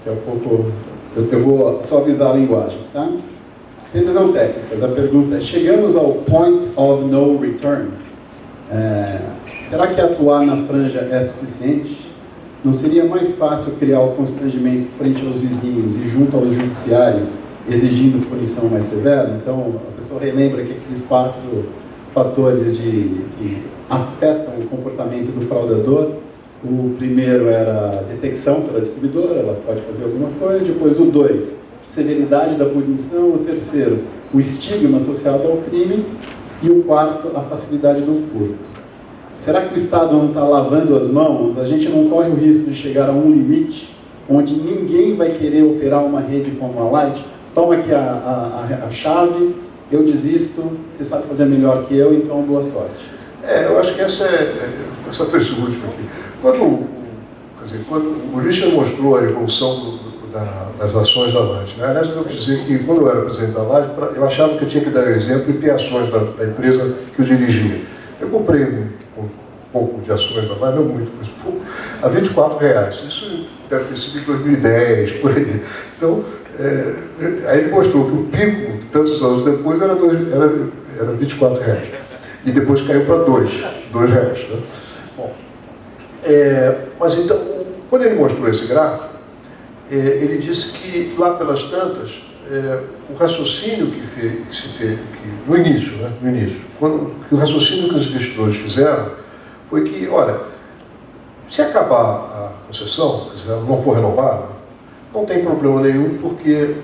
Daqui a pouco eu vou só avisar a linguagem. Tá? PDs não técnicas. A pergunta é, chegamos ao point of no return. Será que atuar na franja é suficiente? Não seria mais fácil criar o constrangimento frente aos vizinhos e junto ao judiciário, exigindo punição mais severa? Então, a pessoa relembra que aqueles 4 fatores que afetam o comportamento do fraudador. O primeiro era a detecção pela distribuidora, ela pode fazer alguma coisa. Depois o 2, severidade da punição. O terceiro, o estigma associado ao crime. E o 4, a facilidade do furto. Será que o Estado não está lavando as mãos? A gente não corre o risco de chegar a um limite onde ninguém vai querer operar uma rede como a Light? Toma aqui a chave, eu desisto, você sabe fazer melhor que eu, então boa sorte. Eu acho que essa foi essa última aqui. Quando o Richard mostrou a evolução das ações da Light, né? Aliás, eu devo dizer que quando eu era presidente da Light, eu achava que eu tinha que dar exemplo e ter ações da empresa que eu dirigia. Eu comprei um pouco de ações da Light, não muito, mas pouco, a R$24. Isso deve ter sido em 2010, por aí. Então, aí ele mostrou que o pico, tantos anos depois, era R$24. E depois caiu para R$2. Né? Bom, mas então, quando ele mostrou esse gráfico, ele disse que lá pelas tantas, o raciocínio que se fez, no início, que o raciocínio que os investidores fizeram foi que, olha, se acabar a concessão, se ela não for renovada, não tem problema nenhum, porque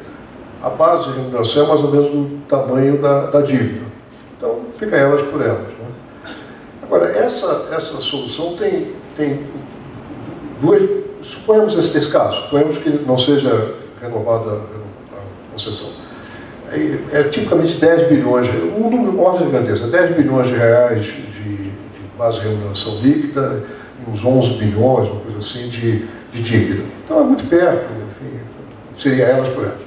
a base de remuneração é mais ou menos do tamanho da dívida. Então, fica elas por elas. Né? Agora, essa solução tem 2... Suponhamos esse caso, suponhamos que não seja renovada a concessão. Tipicamente 10 bilhões, um número ordem de grandeza, 10 bilhões de reais de base de remuneração líquida e uns 11 bilhões, uma coisa assim, de dívida. Então é muito perto, enfim, seria elas por elas.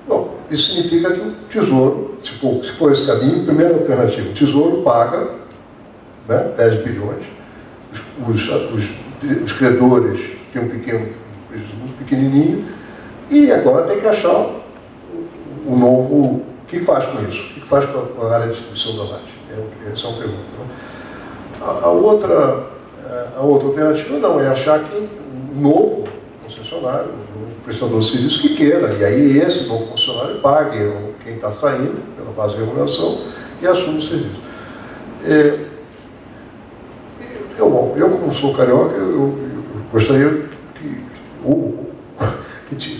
Bom, isso significa que o Tesouro, se for esse caminho, primeira alternativa, o Tesouro paga, né, 10 bilhões, os credores têm um prejuízo muito pequenininho, e agora tem que achar um novo... O que faz com isso? O que faz com a área de distribuição da Light? Essa é uma pergunta. Né? A outra alternativa não, é achar que um novo concessionário, um prestador de serviço que queira, e aí esse novo concessionário pague quem está saindo pela base de remuneração e assume o serviço. Eu como sou carioca, eu gostaria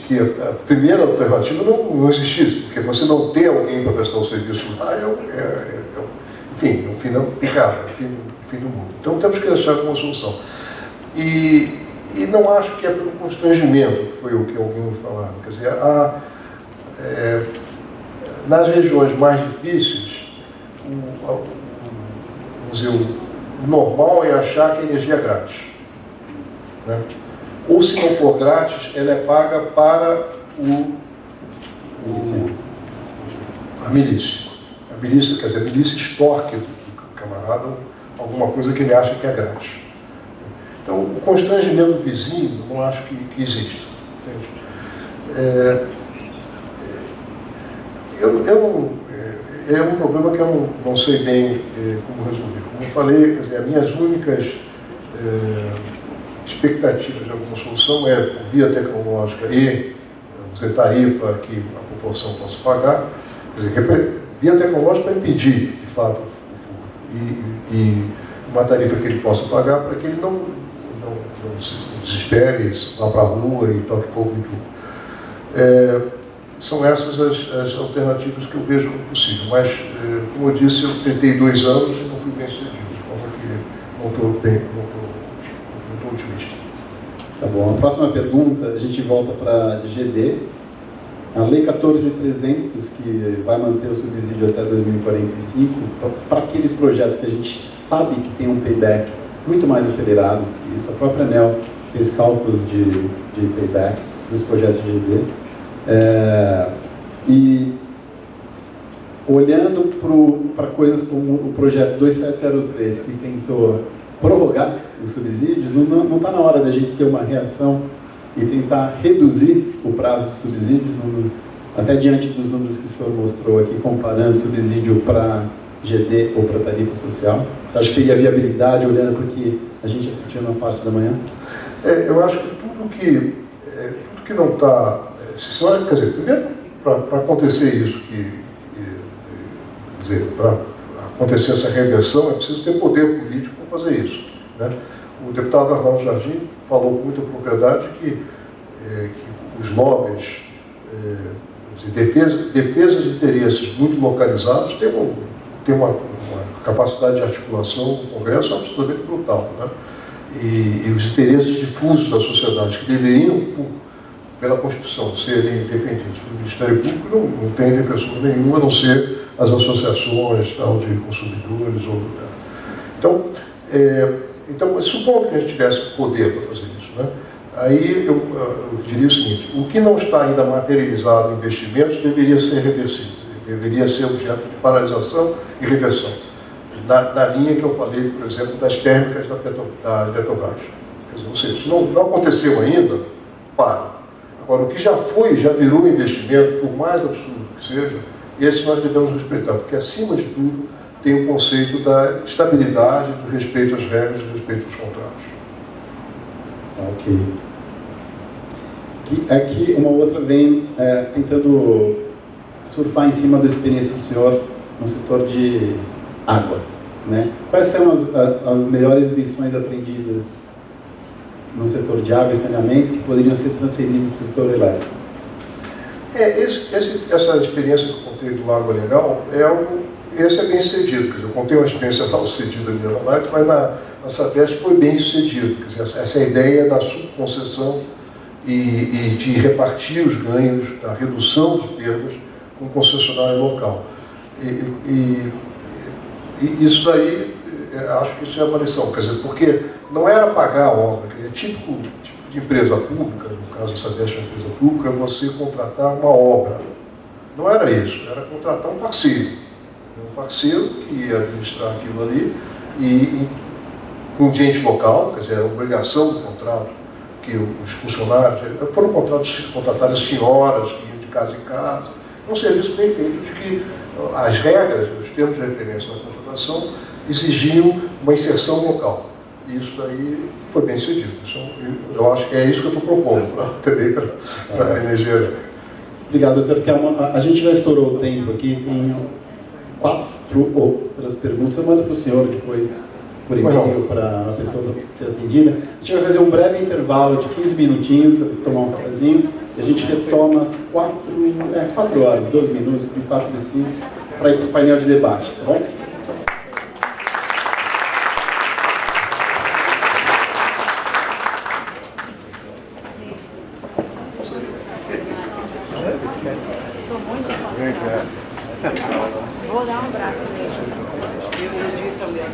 que a primeira alternativa não existisse, porque você não ter alguém para prestar o serviço lá enfim, é um fim da picada, é o fim do mundo. Então temos que achar uma solução. E não acho que é pelo constrangimento, que foi o que alguém me falaram. Quer dizer, nas regiões mais difíceis, vamos dizer, o normal é achar que a energia é grátis, né? Ou se não for grátis, ela é paga para a milícia. A milícia, quer dizer, a milícia extorque do camarada alguma coisa que ele acha que é grátis. Então, o constrangimento do vizinho, eu não acho que existe. É um problema que eu não sei bem como resolver. Como eu falei, quer dizer, as minhas únicas expectativas de alguma solução é por via tecnológica e dizer, tarifa que a população possa pagar. Quer dizer, via tecnológica para impedir, de fato, o furto. E uma tarifa que ele possa pagar para que ele não se desespere, vá para a rua e toque fogo em tudo. São essas as alternativas que eu vejo como possível. Mas, como eu disse, eu tentei 2 anos e não fui bem sucedido, de forma que não estou otimista. Tá bom. A próxima pergunta, a gente volta para GD. A Lei 14.300, que vai manter o subsídio até 2045, para aqueles projetos que a gente sabe que tem um payback muito mais acelerado que isso. A própria ANEEL fez cálculos de payback dos projetos de GD. E olhando para coisas como o projeto 2703, que tentou prorrogar os subsídios, não está na hora da gente ter uma reação e tentar reduzir o prazo dos subsídios, até diante dos números que o senhor mostrou aqui, comparando subsídio para GD ou para tarifa social? Você acha que teria viabilidade, olhando para o que a gente assistiu na parte da manhã? Eu acho que tudo que não está... Quer dizer, primeiro, para acontecer isso, para acontecer essa reversão, é preciso ter poder político para fazer isso, né? O deputado Arnaldo Jardim falou com muita propriedade que os lobbies, defesa de interesses muito localizados, tem uma capacidade de articulação no Congresso absolutamente brutal, né? E os interesses difusos da sociedade, que deveriam, pela Constituição, serem defendidos pelo Ministério Público, não tem defensor nenhum, a não ser as associações tal, de consumidores. Então, supondo que a gente tivesse poder para fazer isso, né? Aí eu diria o seguinte: o que não está ainda materializado em investimentos deveria ser reversível, deveria ser objeto de paralisação e reversão, na linha que eu falei, por exemplo, das térmicas da Petrobras. Quer dizer, ou seja, se não aconteceu ainda, para. Agora, o que já foi, já virou investimento, por mais absurdo que seja, esse nós devemos respeitar, porque, acima de tudo, tem o conceito da estabilidade, do respeito às regras, do respeito aos contratos. Ok. Aqui uma outra vem tentando surfar em cima da experiência do senhor no setor de água, né? Quais são as melhores lições aprendidas no setor de água e saneamento que poderiam ser transferidas para o setor elétrico? Essa experiência que eu contei do Lago Legal esse é bem sucedido. Quer dizer, eu contei uma experiência mal sucedida ali na Light, mas na Sabesp foi bem sucedido. Quer dizer, essa ideia da subconcessão e de repartir os ganhos, da redução de perdas com o concessionário local. E isso daí, acho que isso é uma lição. Quer dizer, porque não era pagar a obra, é típico de empresa pública, no caso da Sabesp é uma empresa pública, você contratar uma obra. Não era isso, era contratar um parceiro. Um parceiro que ia administrar aquilo ali e com gente local, quer dizer, a obrigação do contrato, que os funcionários foram contratadas senhoras que iam de casa em casa, um serviço bem feito de que as regras, os termos de referência da contratação exigiam uma inserção local. E isso daí foi bem sucedido. Eu acho que é isso que eu estou propondo também para a energia elétrica. Obrigado, doutor Kelman. A gente já estourou o tempo aqui, tem 4 outras perguntas. Eu mando para o senhor depois, por e-mail, para a pessoa ser atendida. A gente vai fazer um breve intervalo de 15 minutinhos, para tomar um cafezinho, e a gente retoma às 4 horas, 12 minutos, de 4 e 5, para ir para o painel de debate, tá bom? Vou dar um abraço nele. Eu disse ao meu.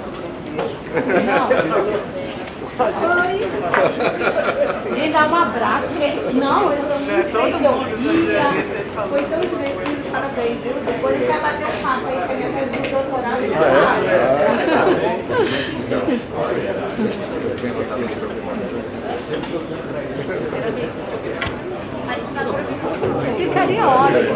Vem dar um abraço. Não, eu não sei se eu via. Foi tão divertido, parabéns, viu? Depois a gente vai bater um papo aí com a minha tese do doutorado. Ficaria horas.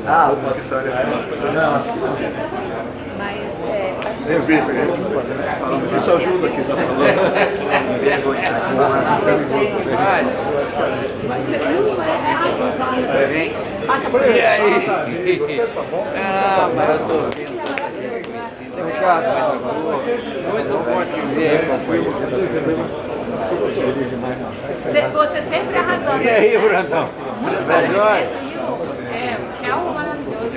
Ah, uma história. Eu vi, isso ajuda aqui, tá falando. E aí? Ah, mas eu tô vendo. Muito bom te ver, companheiro. Você sempre arrasando. E aí, Brandão? É um maravilhoso.